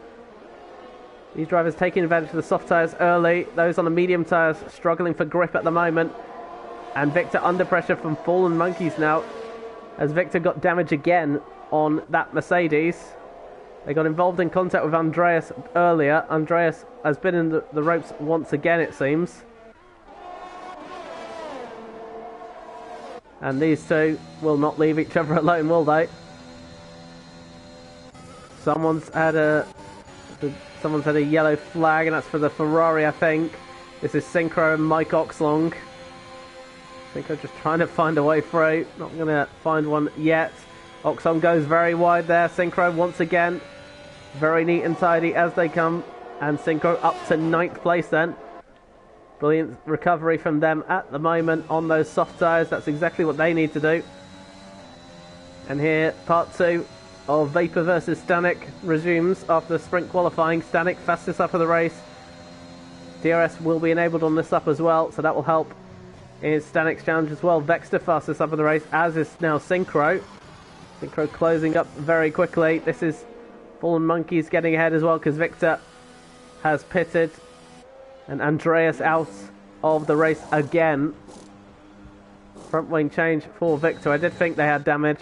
These drivers taking advantage of the soft tyres early. Those on the medium tyres struggling for grip at the moment. And Victor under pressure from Fallen Monkeys now, as Victor got damage again on that Mercedes. They got involved in contact with Andreas earlier. Andreas has been in the ropes once again, it seems. And these two will not leave each other alone, will they? Someone's had a yellow flag, and that's for the Ferrari, I think. This is Synchro and Mike Oxlong. Synchro just trying to find a way through. Not going to find one yet. Oxlong goes very wide there. Synchro once again. Very neat and tidy as they come. And Synchro up to 9th place then. Brilliant recovery from them at the moment on those soft tyres. That's exactly what they need to do. And here, part 2 of Vapor versus Stanek resumes after sprint qualifying. Stanek fastest up of the race. DRS will be enabled on this up as well, so that will help in Stanek's challenge as well. Vexter fastest up of the race, as is now Synchro. Synchro closing up very quickly. This is Fallen Monkeys getting ahead as well, because Victor has pitted. And Andreas out of the race again. Front wing change for Victor. I did think they had damage.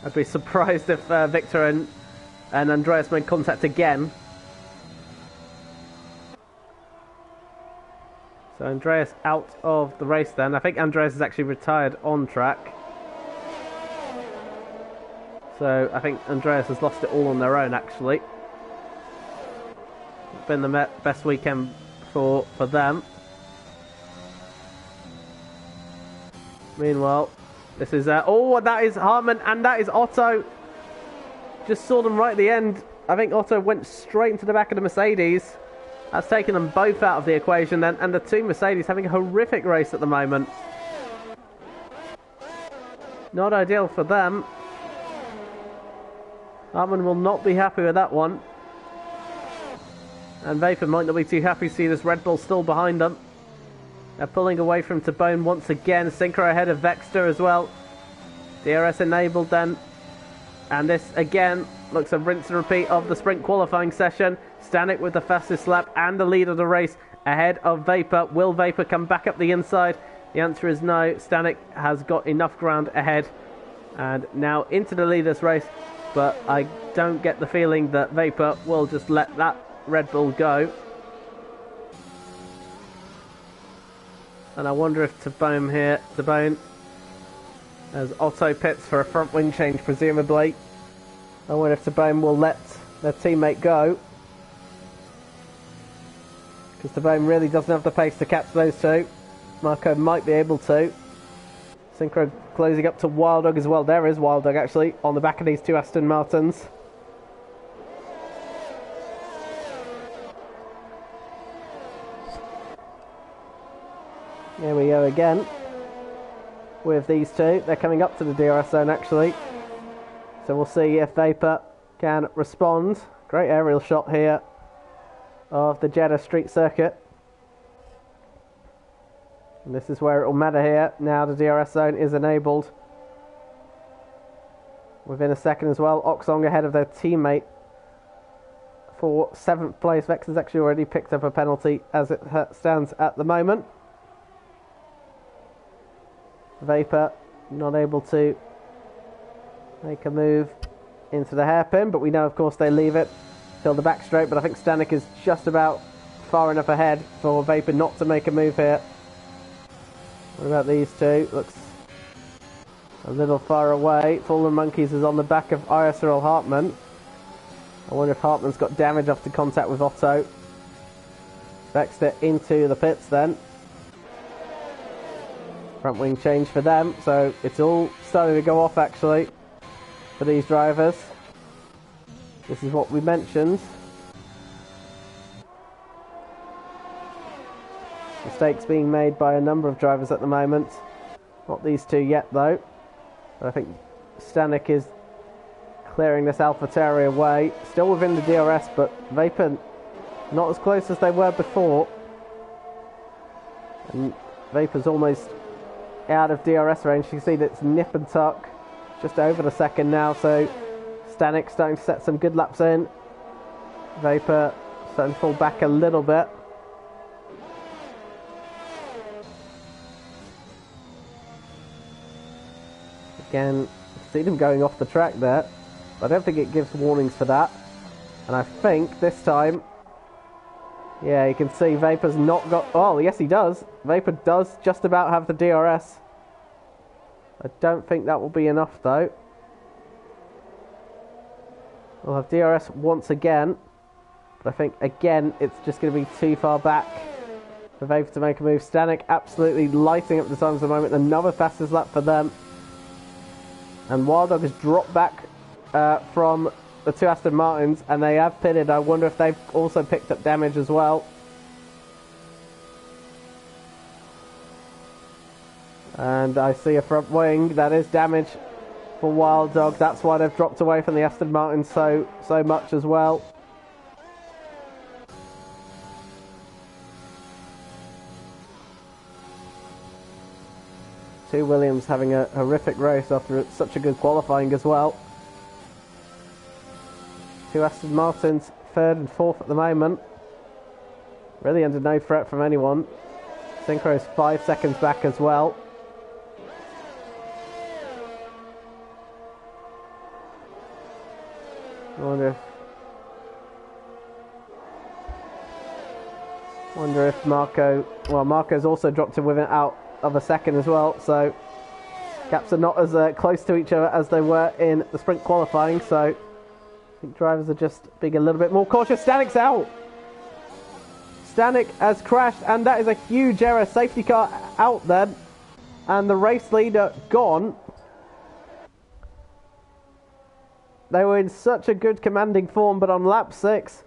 I'd be surprised if Victor and Andreas made contact again. So Andreas out of the race then. I think Andreas is actually retired on track. So I think Andreas has lost it all on their own, actually. It's been the best weekend for them. Meanwhile, this is... oh, that is Hartmann and that is Otto. Just saw them right at the end. I think Otto went straight into the back of the Mercedes. That's taken them both out of the equation then. And the two Mercedes having a horrific race at the moment. Not ideal for them. Hartmann will not be happy with that one. And Vapor might not be too happy to see this Red Bull still behind them. They're pulling away from Tabone once again. Synchro ahead of Vexter as well. DRS enabled then. And this again looks a rinse and repeat of the sprint qualifying session. Stanek with the fastest lap and the lead of the race ahead of Vapor. Will Vapor come back up the inside? The answer is no. Stanek has got enough ground ahead. And now into the leaders race. But I don't get the feeling that Vapor will just let that Red Bull go. And I wonder if Tabone here, as Otto pits for a front wing change presumably. I wonder if Tabone will let their teammate go. Because Tabone really doesn't have the pace to catch those two. Marco might be able to. Synchro closing up to Wild Dog as well. There is Wild Dog actually on the back of these two Aston Martins. Here we go again with these two. They're coming up to the DRS zone actually. So we'll see if Vapor can respond. Great aerial shot here of the Jeddah Street Circuit. And this is where it will matter here. Now the DRS zone is enabled. Within a second as well. Oxong ahead of their teammate for 7th place. Vex has actually already picked up a penalty as it stands at the moment. Vapor not able to make a move into the hairpin, but we know of course they leave it till the back straight. But I think Stanek is just about far enough ahead for Vapor not to make a move here. What about these two? Looks a little far away. Fallen Monkeys is on the back of ISRL Hartmann. I wonder if Hartmann's got damage after contact with Otto. Vexter into the pits then. Front wing change for them, so it's all starting to go off actually for these drivers. This is what we mentioned. Mistakes being made by a number of drivers at the moment. Not these two yet though. But I think Stanek is clearing this AlphaTauri away. Still within the DRS, but Vapor not as close as they were before. And Vapor's almost out of DRS range. You can see that it's nip and tuck, just over the second now. So Stanek starting to set some good laps in. Vapor starting to fall back a little bit. Again, see them going off the track there, but I don't think it gives warnings for that. And I think this time, yeah, you can see Vapor's not got... Oh, yes, he does. Vapor does just about have the DRS. I don't think that will be enough, though. We'll have DRS once again, but I think, again, it's just going to be too far back for Vapor to make a move. Stanek absolutely lighting up the times at the moment. Another fastest lap for them. And Wild Dog has dropped back from the two Aston Martins, and they have pitted. I wonder if they've also picked up damage as well. And I see a front wing that is damaged for Wild Dog. That's why they've dropped away from the Aston Martin so much as well. Two Williams having a horrific race after such a good qualifying as well. Two Aston Martins, third and fourth at the moment. Really under no threat from anyone. Synchro's 5 seconds back as well. I wonder if Marco... Well, Marco's also dropped him within out of a second as well, so gaps are not as close to each other as they were in the sprint qualifying, so I think drivers are just being a little bit more cautious. Stanek's out! Stanek has crashed, and that is a huge error. Safety car out then, and the race leader gone. They were in such a good commanding form, but on lap 6,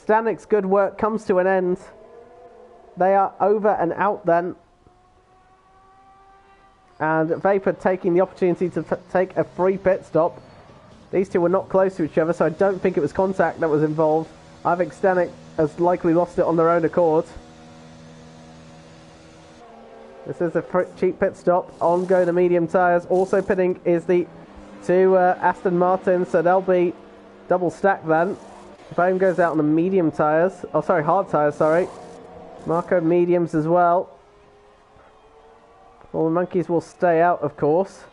Stanek's good work comes to an end. They are over and out then. And Vapor taking the opportunity to take a free pit stop. These two were not close to each other, so I don't think it was contact that was involved. I think Stanek has likely lost it on their own accord. This is a cheap pit stop. On go the medium tyres. Also pitting is the two Aston Martins, so they'll be double stacked then. Bohm goes out on the medium tyres. Oh, sorry, hard tyres, sorry. Marco mediums as well. All the monkeys will stay out, of course.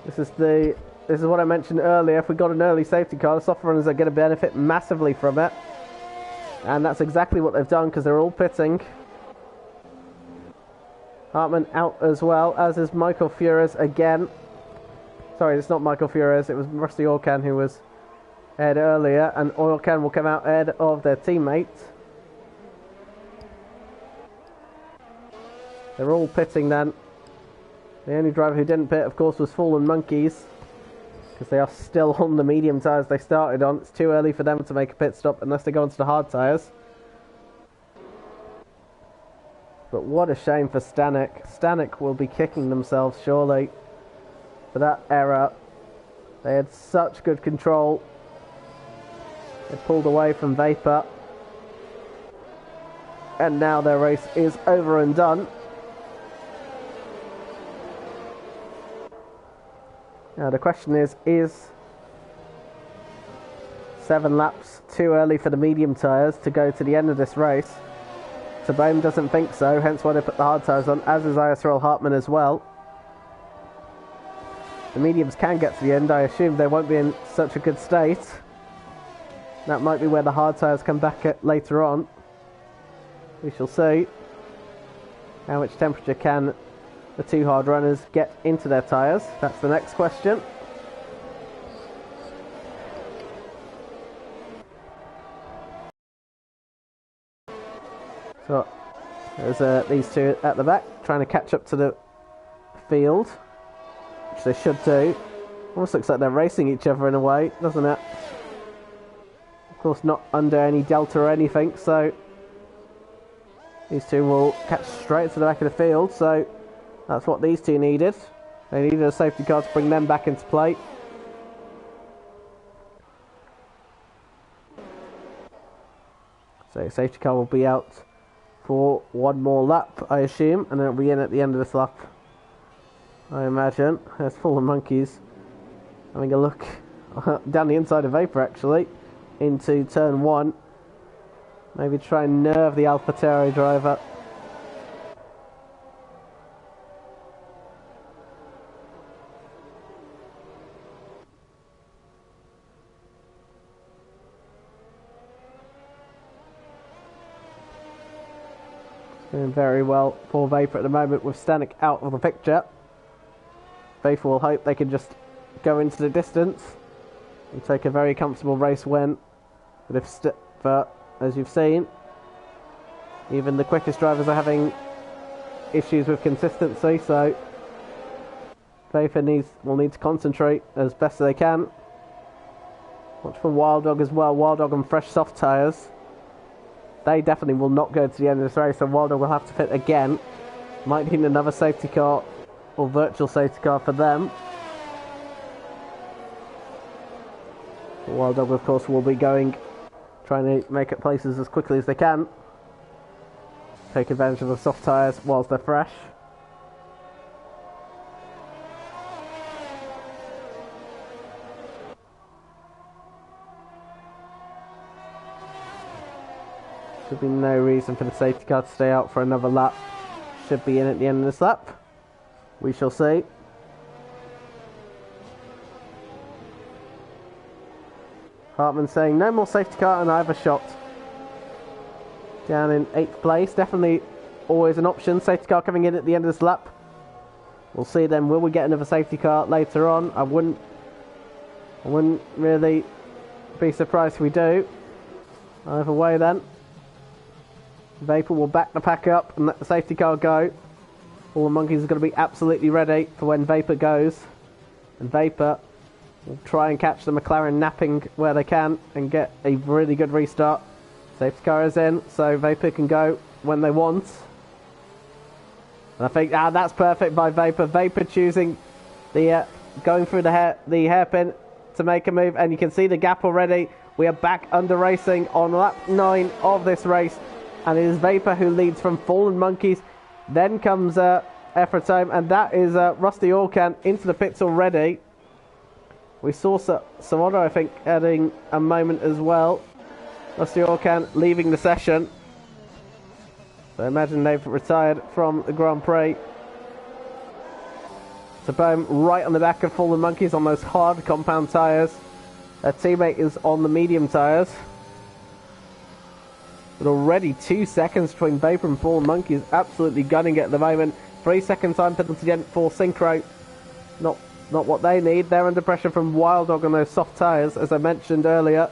This is what I mentioned earlier. If we got an early safety car, the soft runners are going to benefit massively from it. And that's exactly what they've done, because they're all pitting. Hartman out as well, as is Michael Fures again. Sorry, it's not Michael Fures, it was Rusty Orkan who was ahead earlier, and Orkan will come out ahead of their teammates. They're all pitting then. The only driver who didn't pit, of course, was Fallen Monkeys, because they are still on the medium tyres they started on. It's too early for them to make a pit stop unless they go onto the hard tyres. But what a shame for Stanek. Stanek will be kicking themselves, surely, for that error. They had such good control. They pulled away from Vapor. And now their race is over and done. Now the question is 7 laps too early for the medium tyres to go to the end of this race? So Bohm doesn't think so, hence why they put the hard tyres on, as is ISRL Hartman as well. The mediums can get to the end. I assume they won't be in such a good state. That might be where the hard tyres come back at later on. We shall see. How much temperature can the two hard runners get into their tyres? That's the next question. So there's these two at the back trying to catch up to the field, which they should do. Almost looks like they're racing each other in a way, doesn't it? Of course, not under any delta or anything, so these two will catch straight to the back of the field. So that's what these two needed. They needed a safety car to bring them back into play. So safety car will be out for one more lap, I assume, and then it'll be in at the end of this lap, I imagine. There's Fallen Monkeys having a look down the inside of Vapor, actually, into turn 1. Maybe try and nerve the AlphaTauri driver. Doing very well for Vapor at the moment with Stanek out of the picture. Vapor will hope they can just go into the distance and take a very comfortable race win. But as you've seen, even the quickest drivers are having issues with consistency, so Vapor will need to concentrate as best as they can. Watch for Wild Dog as well. Wild Dog on fresh soft tyres. They definitely will not go to the end of this race, so Wild Dog will have to pit again. Might need another safety car or virtual safety car for them. Wild Dog, of course, will be trying to make it places as quickly as they can. Take advantage of the soft tyres whilst they're fresh. Should be no reason for the safety car to stay out for another lap. Should be in at the end of this lap. We shall see. Hartman saying no more safety car and I have a shot. Down in 8th place. Definitely always an option. Safety car coming in at the end of this lap. We'll see then. Will we get another safety car later on? I wouldn't really be surprised if we do. Either way then. Vapor will back the pack up and let the safety car go. All the Monkeys are going to be absolutely ready for when Vapor goes. And Vapor will try and catch the McLaren napping where they can and get a really good restart. Safety car is in, so Vapor can go when they want. And I think that's perfect by Vapor. Vapor choosing going through the hairpin to make a move, and you can see the gap already. We are back under racing on lap 9 of this race. And it is Vapor who leads from Fallen Monkeys. Then comes Efratome, and that is Rusty Orkan into the pits already. We saw Samoda, I think, adding a moment as well. Rusty Orkan leaving the session. So I imagine they've retired from the Grand Prix. Sabome right on the back of Fallen Monkeys on those hard compound tyres. Their teammate is on the medium tyres. But already 2 seconds between Vapor and Fallen Monkeys, absolutely gunning it at the moment. 3 second time penalty again for Synchro. Not what they need. They're under pressure from Wild Dog on those soft tyres, as I mentioned earlier.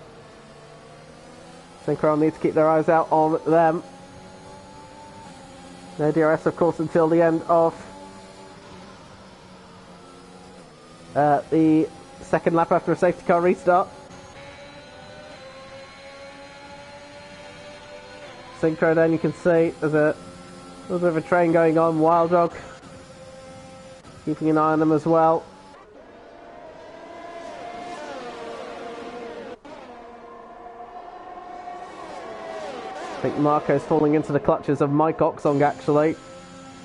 Synchro need to keep their eyes out on them. No DRS, of course, until the end of the second lap after a safety car restart. Synchro then, you can see there's a little bit of a train going on. Wild Dog keeping an eye on them as well. I think Marco's falling into the clutches of Mike Oxong actually.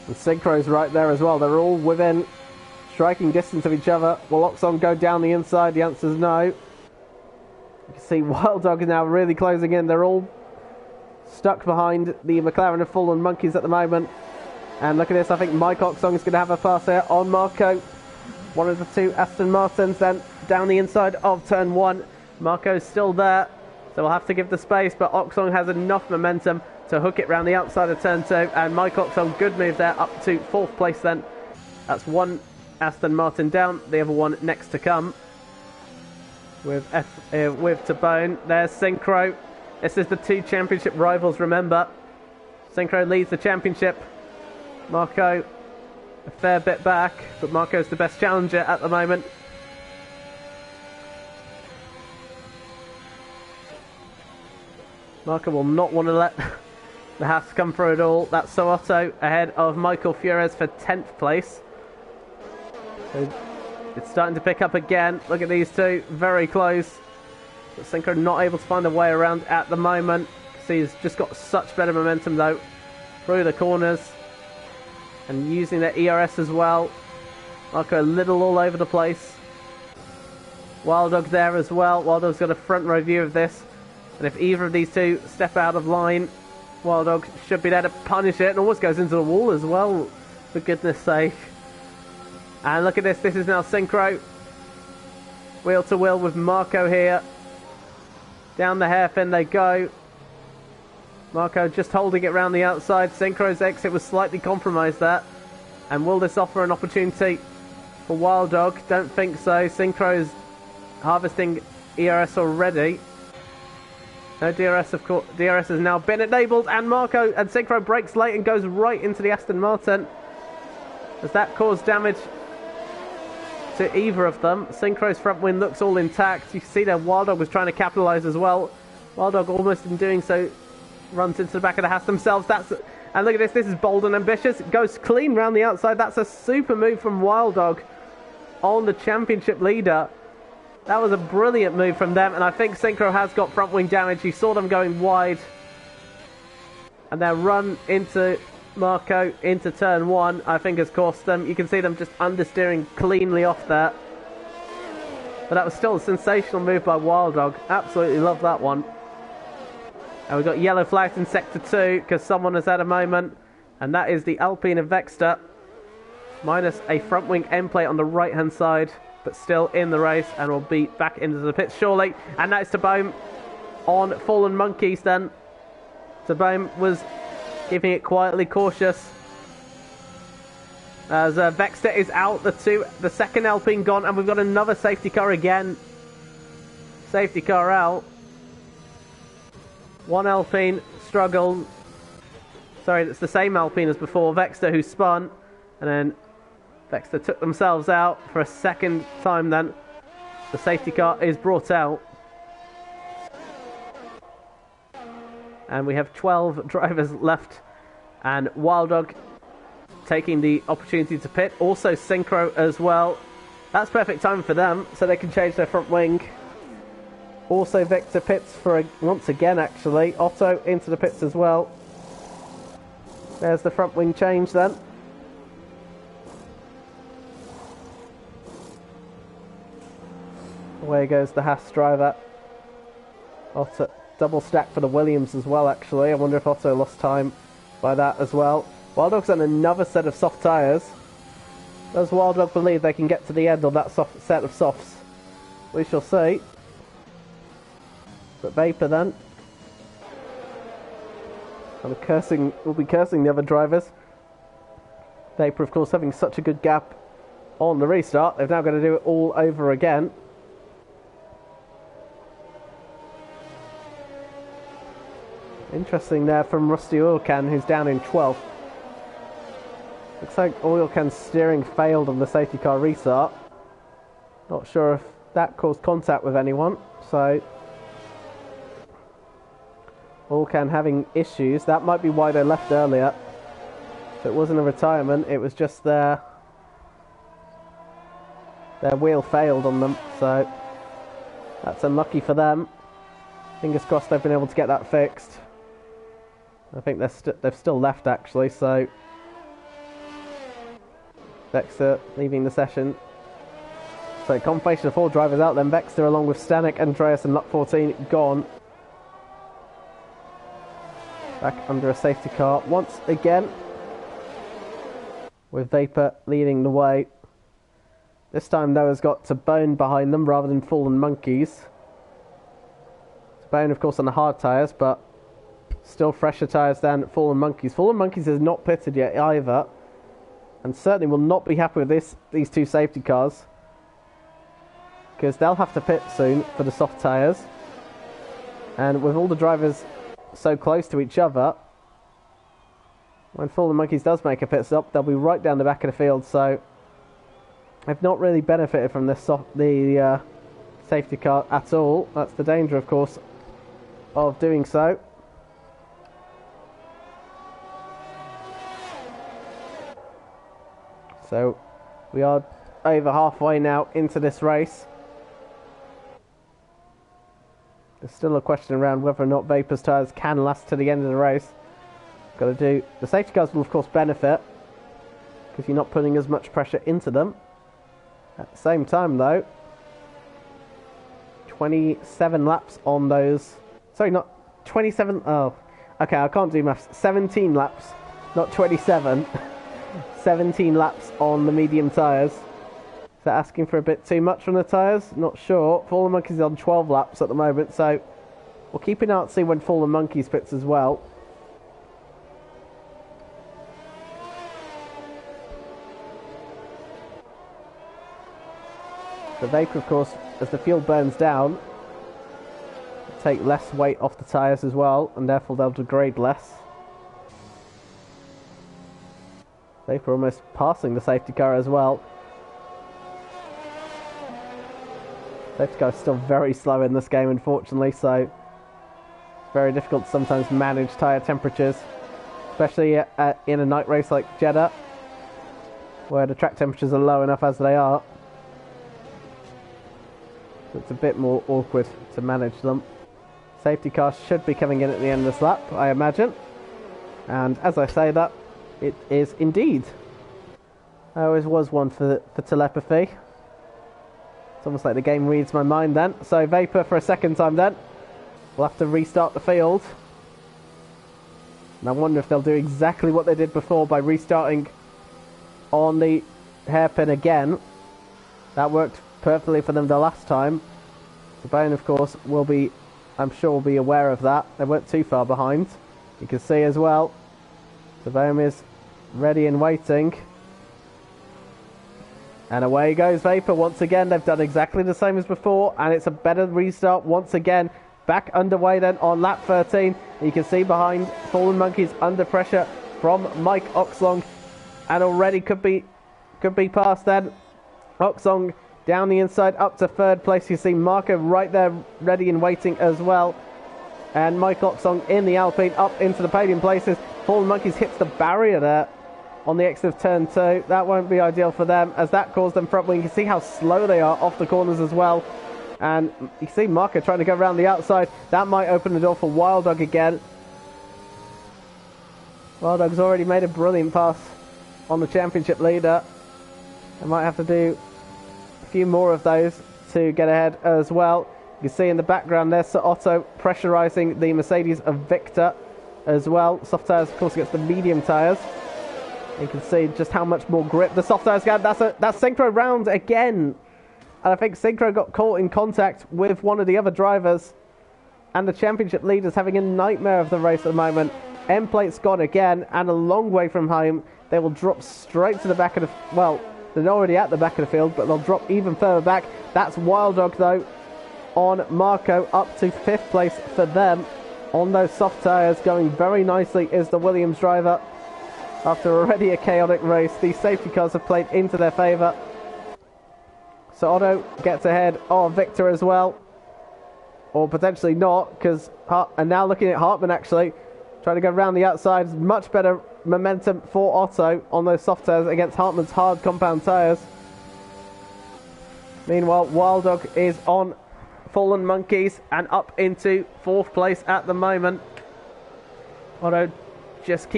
And Synchro's right there as well. They're all within striking distance of each other. Will Oxong go down the inside? The answer is no. You can see Wild Dog is now really closing in. They're all stuck behind the McLaren of Fallen Monkeys at the moment. And look at this, I think Mike Oxong is going to have a pass here on Marco. One of the two Aston Martins then down the inside of turn 1. Marco's still there, so we'll have to give the space, but Oxong has enough momentum to hook it round the outside of turn 2. And Mike Oxong, good move there, up to 4th place then. That's one Aston Martin down, the other one next to come. With Tabone. There's Synchro. This is the 2 championship rivals, remember. Synchro leads the championship. Marco a fair bit back, but Marco's the best challenger at the moment. Marco will not want to let the Haas come through at all. That's Sootto ahead of Michael Fures for 10th place. So it's starting to pick up again. Look at these two, very close. But Synchro not able to find a way around at the moment. See, he's just got such better momentum though through the corners and using their ERS as well. Marco a little all over the place. Wild Dog there as well. Wild Dog's got a front row view of this. And if either of these two step out of line, Wild Dog should be there to punish it. And almost goes into the wall as well, for goodness sake. And look at this. This is now Synchro. Wheel to wheel with Marco here. Down the hairpin they go. Marco just holding it round the outside. Synchro's exit was slightly compromised there. And will this offer an opportunity for Wild Dog? Don't think so. Synchro's harvesting ERS already. No DRS, of course. DRS has now been enabled, and Marco and Synchro brakes late and goes right into the Aston Martin. Does that cause damage to either of them? Synchro's front wing looks all intact. You can see there Wild Dog was trying to capitalise as well. Wild Dog almost in doing so runs into the back of the Haas themselves. And look at this. This is bold and ambitious. It goes clean round the outside. That's a super move from Wild Dog on the championship leader. That was a brilliant move from them, and I think Synchro has got front wing damage. You saw them going wide, and their run into Marco into turn one, I think, has cost them. You can see them just understeering cleanly off there. But that was still a sensational move by Wild Dog. Absolutely love that one. And we've got yellow flags in Sector 2 because someone has had a moment. And that is the Alpine of Vexter. Minus a front wing end plate on the right hand side. But still in the race and will be back into the pits shortly. And that is Tabome on Fallen Monkeys then. Tabome was keeping it quietly cautious. As Vexter is out, the second Alpine gone, and we've got another safety car again. Safety car out. One Alpine struggled. Sorry, it's the same Alpine as before. Vexter who spun, and then Vexter took themselves out for a second time then. The safety car is brought out. And we have 12 drivers left, and Wild Dog taking the opportunity to pit. Also Synchro as well. That's perfect time for them, so they can change their front wing. Also Vector pits for once again actually. Otto into the pits as well. There's the front wing change then. Away goes the Haas driver. Otto. Double stack for the Williams as well, actually. I wonder if Otto lost time by that as well. Wild Dog's on another set of soft tyres. Does Wild Dog believe they can get to the end on that set of softs? We shall see. But Vapor then. We'll be cursing the other drivers. Vapor, of course, having such a good gap on the restart. They've now got to do it all over again. Interesting there from Rusty Oilcan, who's down in 12th. Looks like Oilcan's steering failed on the safety car restart. Not sure if that caused contact with anyone, so Oilcan having issues. That might be why they left earlier. If it wasn't a retirement, it was just their wheel failed on them, so that's unlucky for them. Fingers crossed they've been able to get that fixed. I think they've still left actually, so Vexter leaving the session. So confirmation of 4 drivers out then. Vexter along with Stanek, Andreas and Luck 14 gone. Back under a safety car once again, with Vapor leading the way. This time Noah's got Tabone behind them rather than Fallen Monkeys. Tabone of course on the hard tyres, but still fresher tyres than Fallen Monkeys. Fallen Monkeys is not pitted yet either, and certainly will not be happy with these two safety cars, because they'll have to pit soon for the soft tyres. And with all the drivers so close to each other, when Fallen Monkeys does make a pit stop, they'll be right down the back of the field, so they've not really benefited from this the safety car at all. That's the danger, of course, of doing so. So we are over halfway now into this race. There's still a question around whether or not Vapor's tyres can last to the end of the race. Got to do... The safety cars will, of course, benefit, because you're not putting as much pressure into them. At the same time, though, 27 laps on those... Sorry, not 27... Oh, okay, I can't do maths. 17 laps, not 27. 17 laps on the medium tyres. Is that asking for a bit too much from the tyres? Not sure. Fallen Monkeys is on 12 laps at the moment, so we'll keep an eye out to see when Fallen Monkeys pits as well. The Vapor, of course, as the fuel burns down, take less weight off the tyres as well, and therefore they'll degrade less. Vapor almost passing the safety car as well. Safety car is still very slow in this game, unfortunately, so it's very difficult to sometimes manage tyre temperatures, especially in a night race like Jeddah, where the track temperatures are low enough as they are. It's a bit more awkward to manage them. Safety car should be coming in at the end of this lap, I imagine. And as I say that, it is indeed. I always was one for telepathy. It's almost like the game reads my mind then. So Vapor for a second time then. We'll have to restart the field. And I wonder if they'll do exactly what they did before by restarting on the hairpin again. That worked perfectly for them the last time. The Bone, of course, will be, I'm sure, will be aware of that. They weren't too far behind. You can see as well, the Bone is ready and waiting. And away goes Vapor once again. They've done exactly the same as before, and it's a better restart once again. Back underway then on lap 13. You can see behind Fallen Monkeys under pressure from Mike Oxlong, and already could be past then. Oxlong down the inside up to third place. You see Marco right there ready and waiting as well. And Mike Oxlong in the Alpine up into the podium places. Fallen Monkeys hits the barrier there on the exit of turn 2. That won't be ideal for them, as that caused them front wing. You can see how slow they are off the corners as well. And you see Marco trying to go around the outside. That might open the door for Wild Dog again. Wild Dog's already made a brilliant pass on the championship leader. They might have to do a few more of those to get ahead as well. You can see in the background there, Sir Otto pressurising the Mercedes of Victor as well. Soft tyres, of course, against the medium tyres. You can see just how much more grip the soft tyres get. That's Synchro round again. And I think Synchro got caught in contact with one of the other drivers. And the championship leader's having a nightmare of the race at the moment. End plate's gone again, and a long way from home. They will drop straight to the back of the... Well, they're already at the back of the field, but they'll drop even further back. That's Wild Dog, though, on Marco, up to 5th place for them. On those soft tyres, going very nicely is the Williams driver. After already a chaotic race, these safety cars have played into their favour. So Otto gets ahead of Victor as well. Or potentially not, because... And now looking at Hartmann, actually. Trying to go around the outside. Much better momentum for Otto on those soft tyres against Hartmann's hard compound tyres. Meanwhile, Wild Dog is on Fallen Monkeys and up into 4th place at the moment. Otto just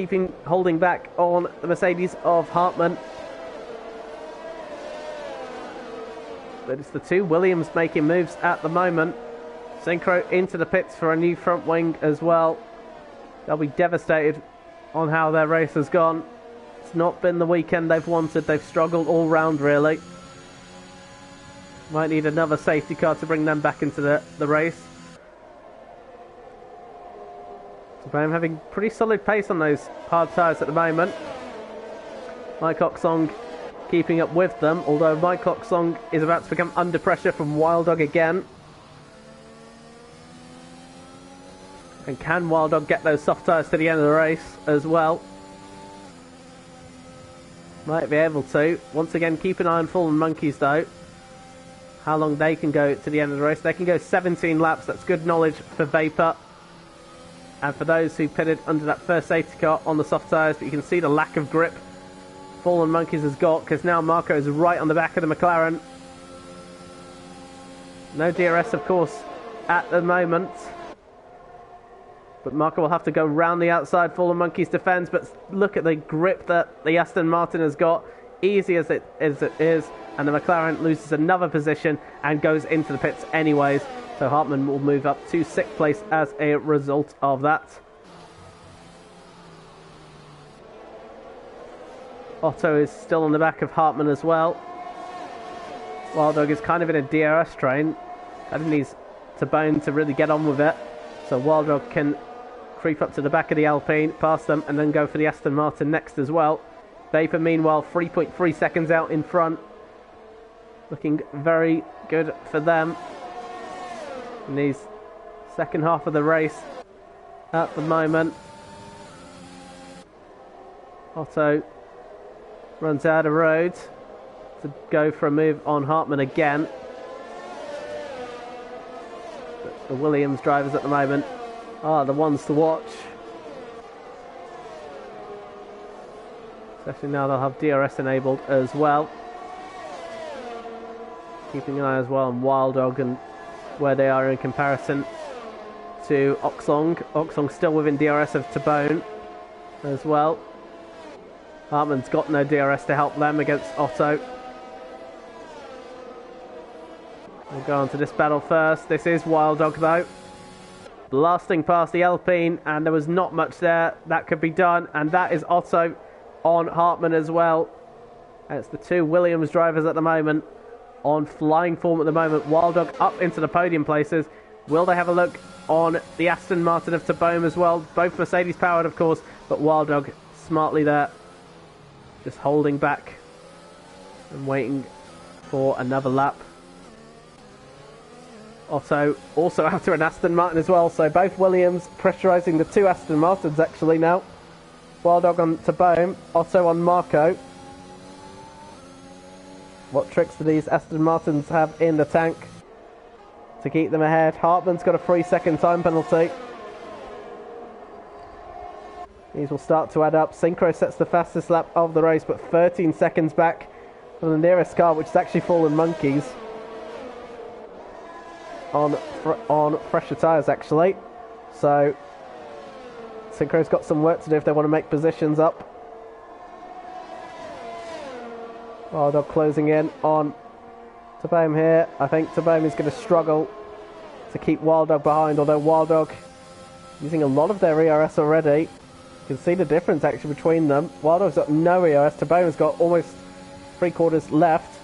holding back on the Mercedes of Hartmann. But it's the two Williams making moves at the moment. Synchro into the pits for a new front wing as well. They'll be devastated on how their race has gone. It's not been the weekend they've wanted. They've struggled all round, really. Might need another safety car to bring them back into the race. So I'm having pretty solid pace on those hard tyres at the moment. Mike Oxlong keeping up with them, although Mike Oxlong is about to become under pressure from Wild Dog again. And can Wild Dog get those soft tyres to the end of the race as well? Might be able to. Once again, keep an eye on Fallen Monkeys though. How long they can go to the end of the race. They can go 17 laps. That's good knowledge for Vapor. And for those who pitted under that first safety car on the soft tyres, but you can see the lack of grip Fallen Monkeys has got, because now Marco is right on the back of the McLaren. No DRS, of course, at the moment. But Marco will have to go round the outside. Fallen Monkeys defends, but look at the grip that the Aston Martin has got. Easy as it is, and the McLaren loses another position and goes into the pits anyways. So Hartmann will move up to 6th place as a result of that. Otto is still on the back of Hartmann as well. Wild Dog is kind of in a DRS train. I think he's to bone to really get on with it. So Wild Dog can creep up to the back of the Alpine, pass them, and then go for the Aston Martin next as well. Vapor, meanwhile, 3.3 seconds out in front. Looking very good for them in these second half of the race at the moment. Otto runs out of road to go for a move on Hartmann again. But the Williams drivers at the moment are the ones to watch. Especially now they'll have DRS enabled as well. Keeping an eye as well on Wild Dog and where they are in comparison to Oxong. Oxong still within DRS of Tabone as well. Hartmann's got no DRS to help them against Otto. We'll go on to this battle first. This is Wild Dog though. Blasting past the Alpine, and there was not much there that could be done, and that is Otto on Hartmann as well. And it's the two Williams drivers at the moment on flying form at the moment. Wild Dog up into the podium places. Will they have a look on the Aston Martin of Tabome as well? Both Mercedes powered, of course, but Wild Dog smartly there, just holding back and waiting for another lap. Otto also after an Aston Martin as well, so both Williams pressurising the two Aston Martins actually now. Wild Dog on Tabome, Otto on Marco. What tricks do these Aston Martins have in the tank to keep them ahead? Hartmann's got a 3-second time penalty. These will start to add up. Synchro sets the fastest lap of the race, but 13 seconds back from the nearest car, which is actually Fallen Monkeys. On fresher tyres actually. So Synchro's got some work to do if they want to make positions up. Wild Dog closing in on Tabome here. I think Tabome is going to struggle to keep Wild Dog behind, although Wild Dog using a lot of their ERS already. You can see the difference actually between them. Wild Dog's got no ERS, Tabome's got almost 3/4 left.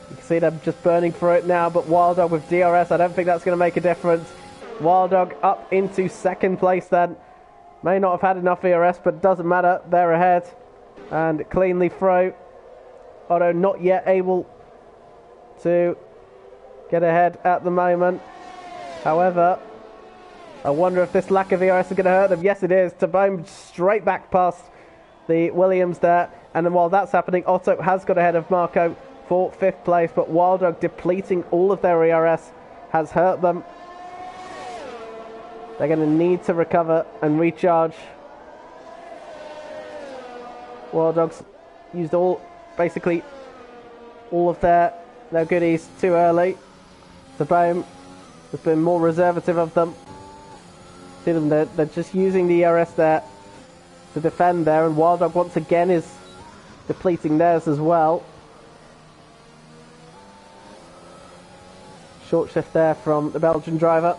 You can see them just burning through it now, but Wild Dog with DRS, I don't think that's going to make a difference. Wild Dog up into 2nd place then. May not have had enough ERS, but doesn't matter, they're ahead. And cleanly through. Otto not yet able to get ahead at the moment. However, I wonder if this lack of ERS is going to hurt them. Yes, it is. Tabome straight back past the Williams there. And then while that's happening, Otto has got ahead of Marco for 5th place. But Wild Dog depleting all of their ERS has hurt them. They're going to need to recover and recharge. Wild Dog's used basically all of their goodies too early. Tabome has been more reservative of them. See them, they're just using the ERS there to defend there, and Wild Dog once again is depleting theirs as well. Short shift there from the Belgian driver.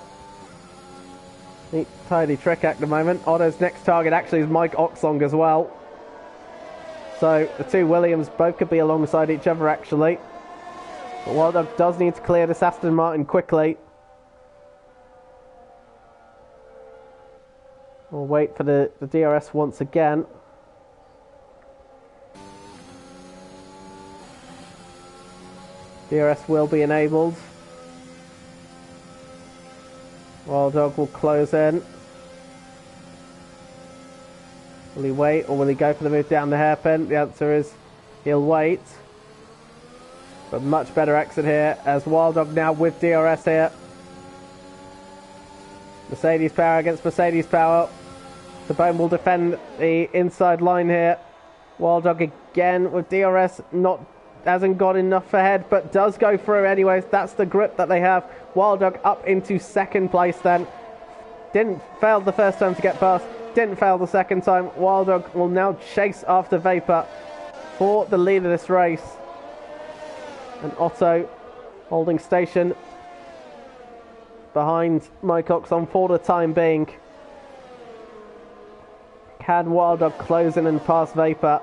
Neat, tidy trick at the moment. Otto's next target actually is Mike Oxong as well. So the two Williams both could be alongside each other actually. But Wild Dog does need to clear this Aston Martin quickly. We'll wait for the DRS once again. DRS will be enabled. Wild Dog will close in. Will he wait or will he go for the move down the hairpin? The answer is he'll wait. But much better exit here as Wild Dog now with DRS here. Mercedes power against Mercedes power. Tabome will defend the inside line here. Wild Dog again with DRS, hasn't got enough ahead, but does go through anyways. That's the grip that they have. Wild Dog up into 2nd place then. Didn't fail the first time to get past. Didn't fail the second time. Wild Dog will now chase after Vapor for the lead of this race. And Otto holding station behind Mike Oxon for the time being. Can Wild Dog close in and pass Vapor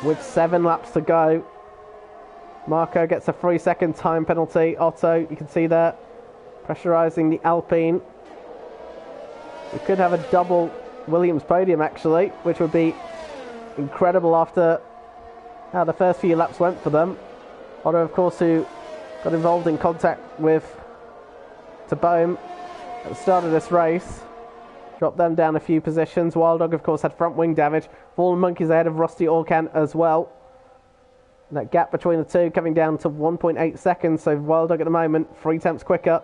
with 7 laps to go? Marco gets a 3-second time penalty. Otto, you can see there, pressurising the Alpine. We could have a double Williams podium actually, which would be incredible after how the first few laps went for them. Otto, of course, who got involved in contact with Bohm at the start of this race, dropped them down a few positions. Wild Dog, of course, had front wing damage. Fallen Monkeys ahead of Rusty Orkan as well. And that gap between the two coming down to 1.8 seconds, so Wild Dog at the moment 3/10 quicker.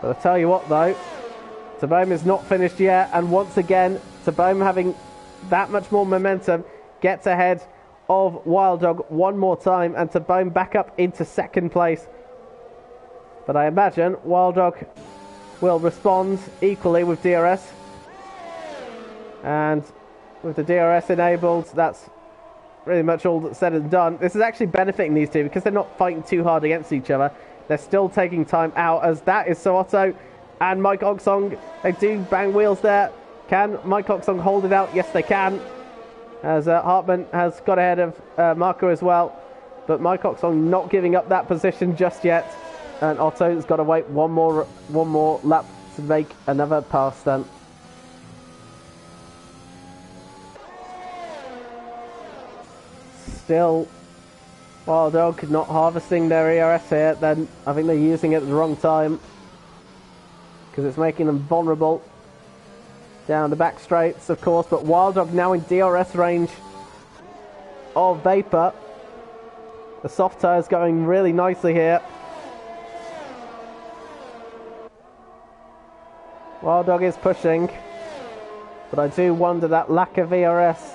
But I tell you what though, Bohm is not finished yet, and once again, Bohm having that much more momentum, gets ahead of Wild Dog one more time, and Bohm back up into second place. But I imagine Wild Dog will respond equally with DRS. And with the DRS enabled, that's pretty much all that's said and done. This is actually benefiting these two because they're not fighting too hard against each other. They're still taking time out, as that is so Otto and Mike Oxong. They do bang wheels there. Can Mike Oxong hold it out? Yes, they can. As Hartman has got ahead of Marco as well. But Mike Oxong not giving up that position just yet. And Otto's got to wait one more lap to make another pass then. Still, Wild Dog not harvesting their ERS here. Then I think they're using it at the wrong time, because it's making them vulnerable down the back straights, of course. But Wild Dog now in DRS range of Vapor. The soft tyres going really nicely here. Wild Dog is pushing, but I do wonder that lack of ERS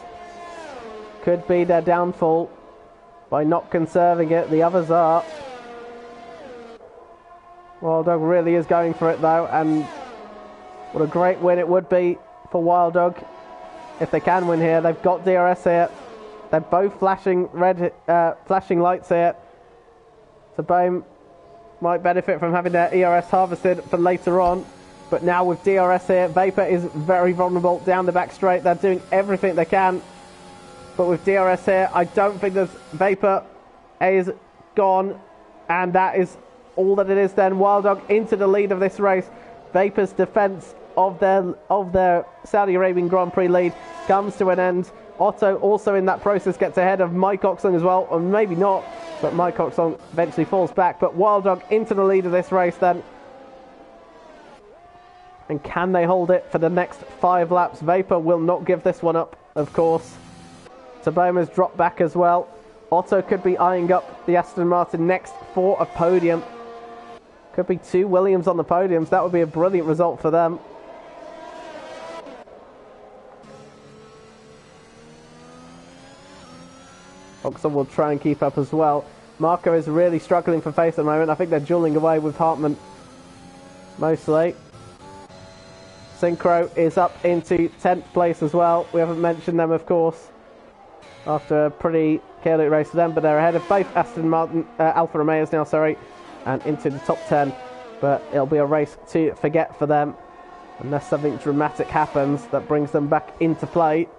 could be their downfall by not conserving it. The others are. Wild Dog really is going for it though, and what a great win it would be for Wild Dog if they can win here. They've got DRS here. They're both flashing red, flashing lights here. So Bohm might benefit from having their ERS harvested for later on. But now with DRS here, Vapor is very vulnerable down the back straight. They're doing everything they can. But with DRS here, I don't think there's Vapor is gone. And that is all that it is then. Wild Dog into the lead of this race. Vapor's defence of their Saudi Arabian Grand Prix lead comes to an end. Otto also in that process gets ahead of Mike Oxon as well. Or maybe not, but Mike Oxon eventually falls back. But Wild Dog into the lead of this race then. And can they hold it for the next 5 laps? Vapor will not give this one up, of course. Bohm's dropped back as well. Otto could be eyeing up the Aston Martin next for a podium. Could be 2 Williams on the podiums. That would be a brilliant result for them. Oxon will try and keep up as well. Marco is really struggling for pace at the moment. I think they're dueling away with Hartman mostly. Synchro is up into 10th place as well. We haven't mentioned them, of course, after a pretty chaotic race for them, but they're ahead of both Aston Martin, Alfa Romeos now, sorry, and into the top 10. But it'll be a race to forget for them, unless something dramatic happens that brings them back into play,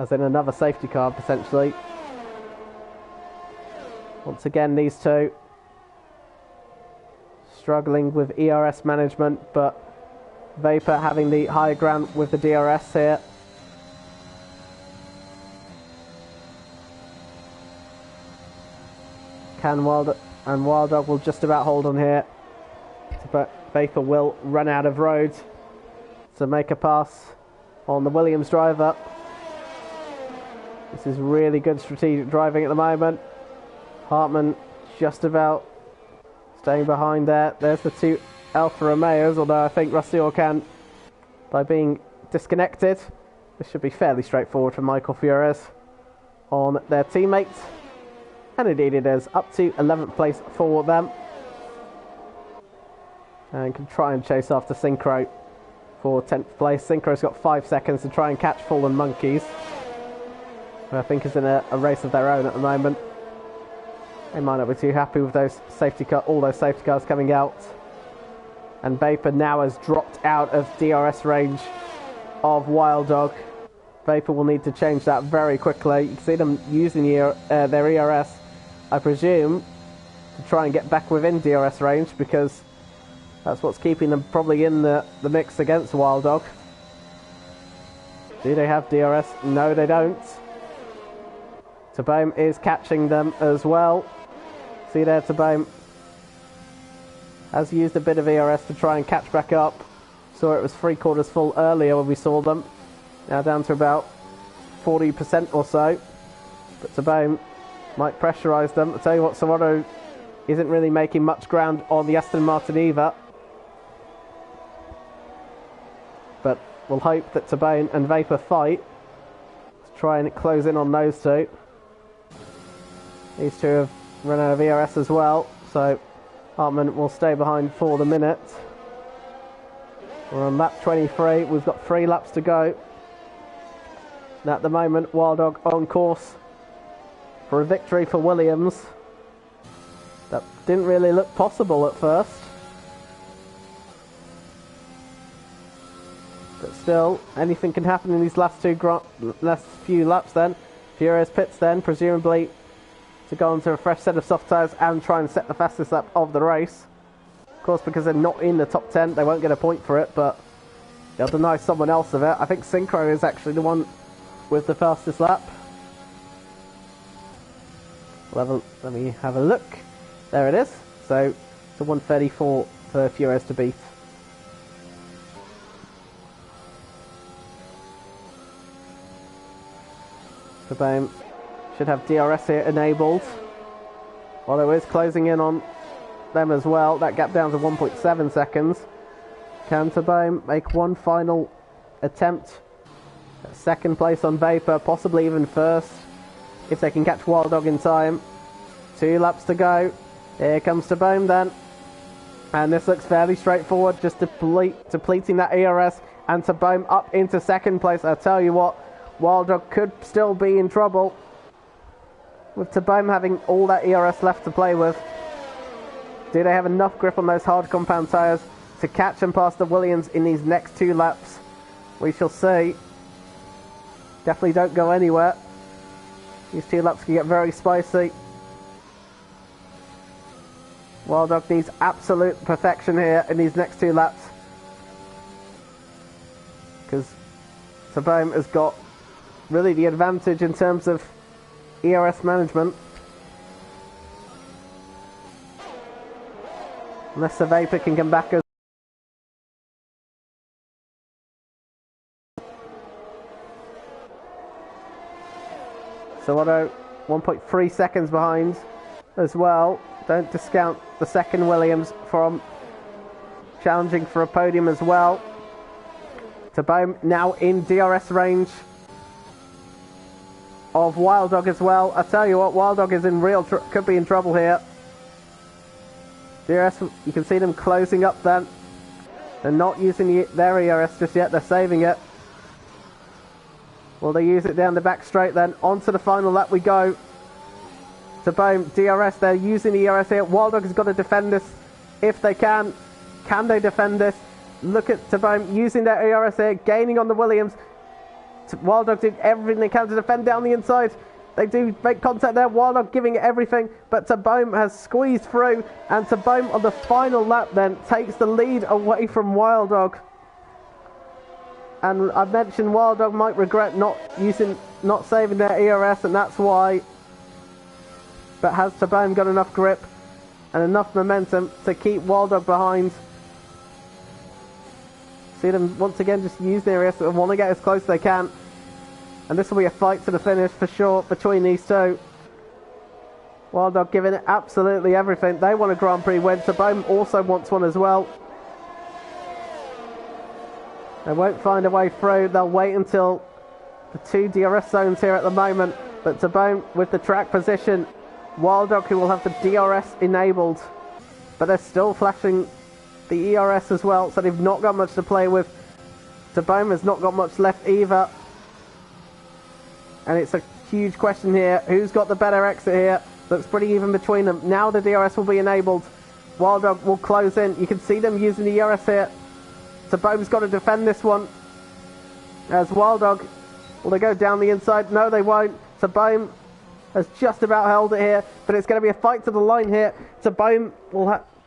as in another safety car potentially. Once again, these two struggling with ERS management, but Vapor having the higher ground with the DRS here. Wild Dog will just about hold on here, but Vapor will run out of road to make a pass on the Williams driver. This is really good strategic driving at the moment. Hartman just about staying behind there. There's the 2 Alfa Romeos, although I think Rusty Orkan, by being disconnected, this should be fairly straightforward for Michael Flores on their teammates. And indeed it is, up to 11th place for them. and can try and chase after Synchro for 10th place. Synchro's got 5 seconds to try and catch Fallen Monkeys, who I think is in a race of their own at the moment. They might not be too happy with those all those safety cars coming out. And Vapor now has dropped out of DRS range of Wild Dog. Vapor will need to change that very quickly. You can see them using their ERS, I presume, to try and get back within DRS range, because that's what's keeping them probably in the mix against Wild Dog. Do they have DRS? No, they don't. Tabome is catching them as well. See there, Tabome has used a bit of ERS to try and catch back up. Saw it was 3/4 full earlier when we saw them. Now down to about 40% or so. But Tabome might pressurise them. I'll tell you what, Sorondo isn't really making much ground on the Aston Martin either. But we'll hope that Tabome and Vapor fight to try and close in on those two. These two have run out of ERS as well, so Hartman will stay behind for the minute. We're on lap 23, we've got 3 laps to go. And at the moment, Wild Dog on course for a victory for Williams. That didn't really look possible at first. But still, anything can happen in these last few laps then. Furious pits then, presumably to go onto a fresh set of soft tyres and try and set the fastest lap of the race. Of course, because they're not in the top 10, they won't get a point for it, but they'll deny someone else of it. I think Synchro is actually the one with the fastest lap. Let me have a look. There it is. So it's a 1:34 for Furious to beat. Tabome should have DRS here enabled, although it is closing in on them as well. That gap down to 1.7 seconds. Can Tabome make one final attempt at second place on Vapor, possibly even first, if they can catch Wild Dog in time? 2 laps to go. Here comes Tabome then, and this looks fairly straightforward, just depleting that ERS, and Tabome up into second place. I tell you what, Wild Dog could still be in trouble with Tabome having all that ERS left to play with. Do they have enough grip on those hard compound tyres to catch and pass the Williams in these next 2 laps? We shall see. Definitely don't go anywhere. These 2 laps can get very spicy. Wild Dog needs absolute perfection here in these next 2 laps, because Tabome has got really the advantage in terms of ERS management. Unless the Vapor can come back as Sorondo 1.3 seconds behind as well. Don't discount the second Williams from challenging for a podium as well. Tabome now in DRS range of Wild Dog as well. I tell you what, Wild Dog is in could be in trouble here. DRS, you can see them closing up then. They're not using their ERS just yet, they're saving it. Will they use it down the back straight then? On to the final lap we go. Tabome, DRS, they're using the ERS here. Wild Dog has got to defend this if they can. Can they defend this? Look at Tabome using their ERS here, gaining on the Williams. Wild Dog did everything they can to defend down the inside. They do make contact there. Wild Dog giving it everything, but Tabome has squeezed through, and Tabome on the final lap then takes the lead away from Wild Dog. And I mentioned Wild Dog might regret not saving their ERS, and that's why. But has Tabome got enough grip and enough momentum to keep Wild Dog behind? See them once again just use their ERS and want to get as close as they can. And this will be a fight to the finish for sure between these two. Wild Dog giving it absolutely everything. They want a Grand Prix win. Tabome also wants one as well. They won't find a way through. They'll wait until the 2 DRS zones here at the moment. But Tabome with the track position. Wild Dog who will have the DRS enabled. But they're still flashing the ERS as well, so they've not got much to play with. Tabome has not got much left either. And it's a huge question here. Who's got the better exit here? Looks pretty even between them. Now the DRS will be enabled. Wild Dog will close in. You can see them using the ERS here. Tabome's got to defend this one. As Wild Dog, will they go down the inside? No, they won't. Tabome has just about held it here, but it's going to be a fight to the line here. Tabome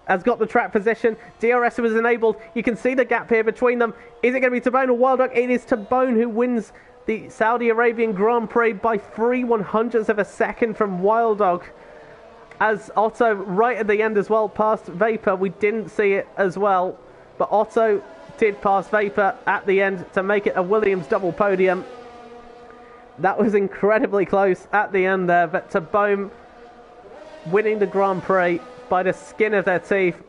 has got the track position. DRS was enabled. You can see the gap here between them. Is it going to be Tabone or Wild Dog? It is Tabone who wins the Saudi Arabian Grand Prix by 3/100ths of a second from Wild Dog. As Otto, right at the end as well, passed Vapor. We didn't see it as well, but Otto did pass Vapor at the end to make it a Williams double podium. That was incredibly close at the end there, but Tabome winning the Grand Prix by the skin of their teeth.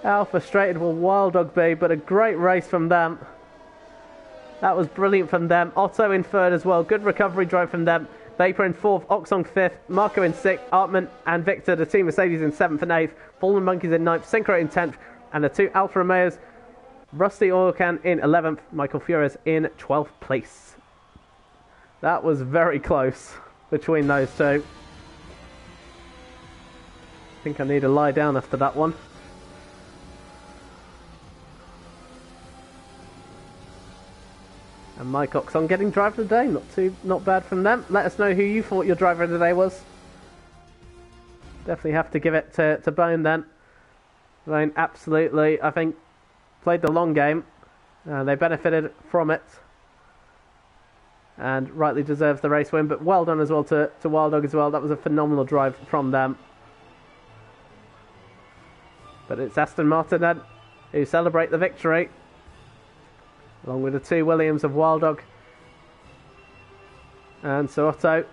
How frustrated will Wild Dog be, but a great race from them. That was brilliant from them. Otto in third as well. Good recovery drive from them. Vapor in fourth, Oxong fifth, Marco in sixth, Artman and Victor, the team Mercedes, in seventh and eighth, Fallen Monkeys in ninth, Synchro in 10th, and the two Alfa Romeos, Rusty Oil Can in 11th, Michael Flores in 12th place. That was very close between those two. I think I need to lie down after that one. And Mike Oxon getting driver of the day. Not bad from them. Let us know who you thought your driver of the day was. Definitely have to give it to Bone then. Bone absolutely, I think, played the long game. They benefited from it. And rightly deserves the race win. But well done as well to Wild Dog as well. That was a phenomenal drive from them. But it's Aston Martin then who celebrate the victory, along with the two Williams of Wild Dog and Sir Otto.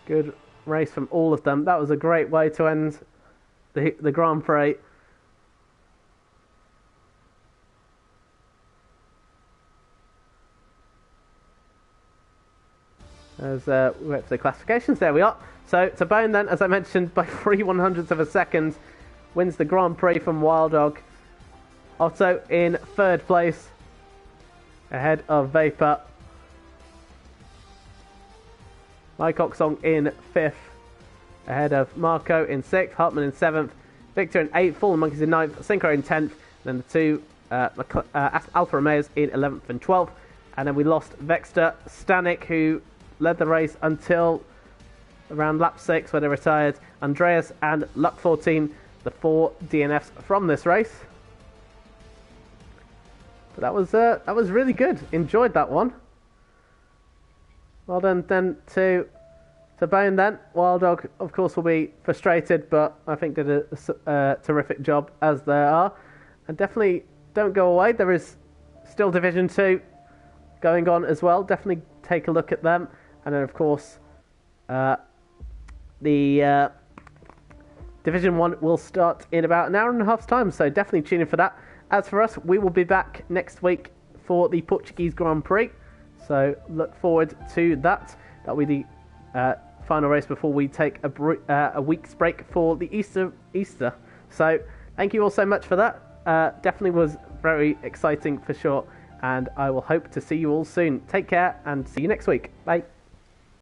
Good race from all of them. That was a great way to end the Grand Prix. As we went to the classifications, there we are. So Tabone then, as I mentioned, by 3/100ths of a second, wins the Grand Prix from Wild Dog. Otto in third place, ahead of Vapor. Mike Oxong in fifth, ahead of Marco in sixth, Hartman in seventh, Victor in eighth, Fallen Monkeys in ninth, Synchro in 10th, and then the two Alfa Romeos in 11th and 12th. And then we lost Vexter Stanek, who led the race until around lap 6 where they retired. Andreas and Luck 14, the 4 DNFs from this race. But that was really good. Enjoyed that one. Well done then to Bone then. Wild Dog, of course, will be frustrated, but I think did a terrific job as they are. And definitely don't go away. There is still Division 2 going on as well. Definitely take a look at them. And then, of course, the Division 1 will start in about an hour and a half's time. So definitely tune in for that. As for us, we will be back next week for the Portuguese Grand Prix. So look forward to that. That will be the final race before we take a week's break for the Easter. So thank you all so much for that. Definitely was very exciting for sure. And I will hope to see you all soon. Take care and see you next week. Bye.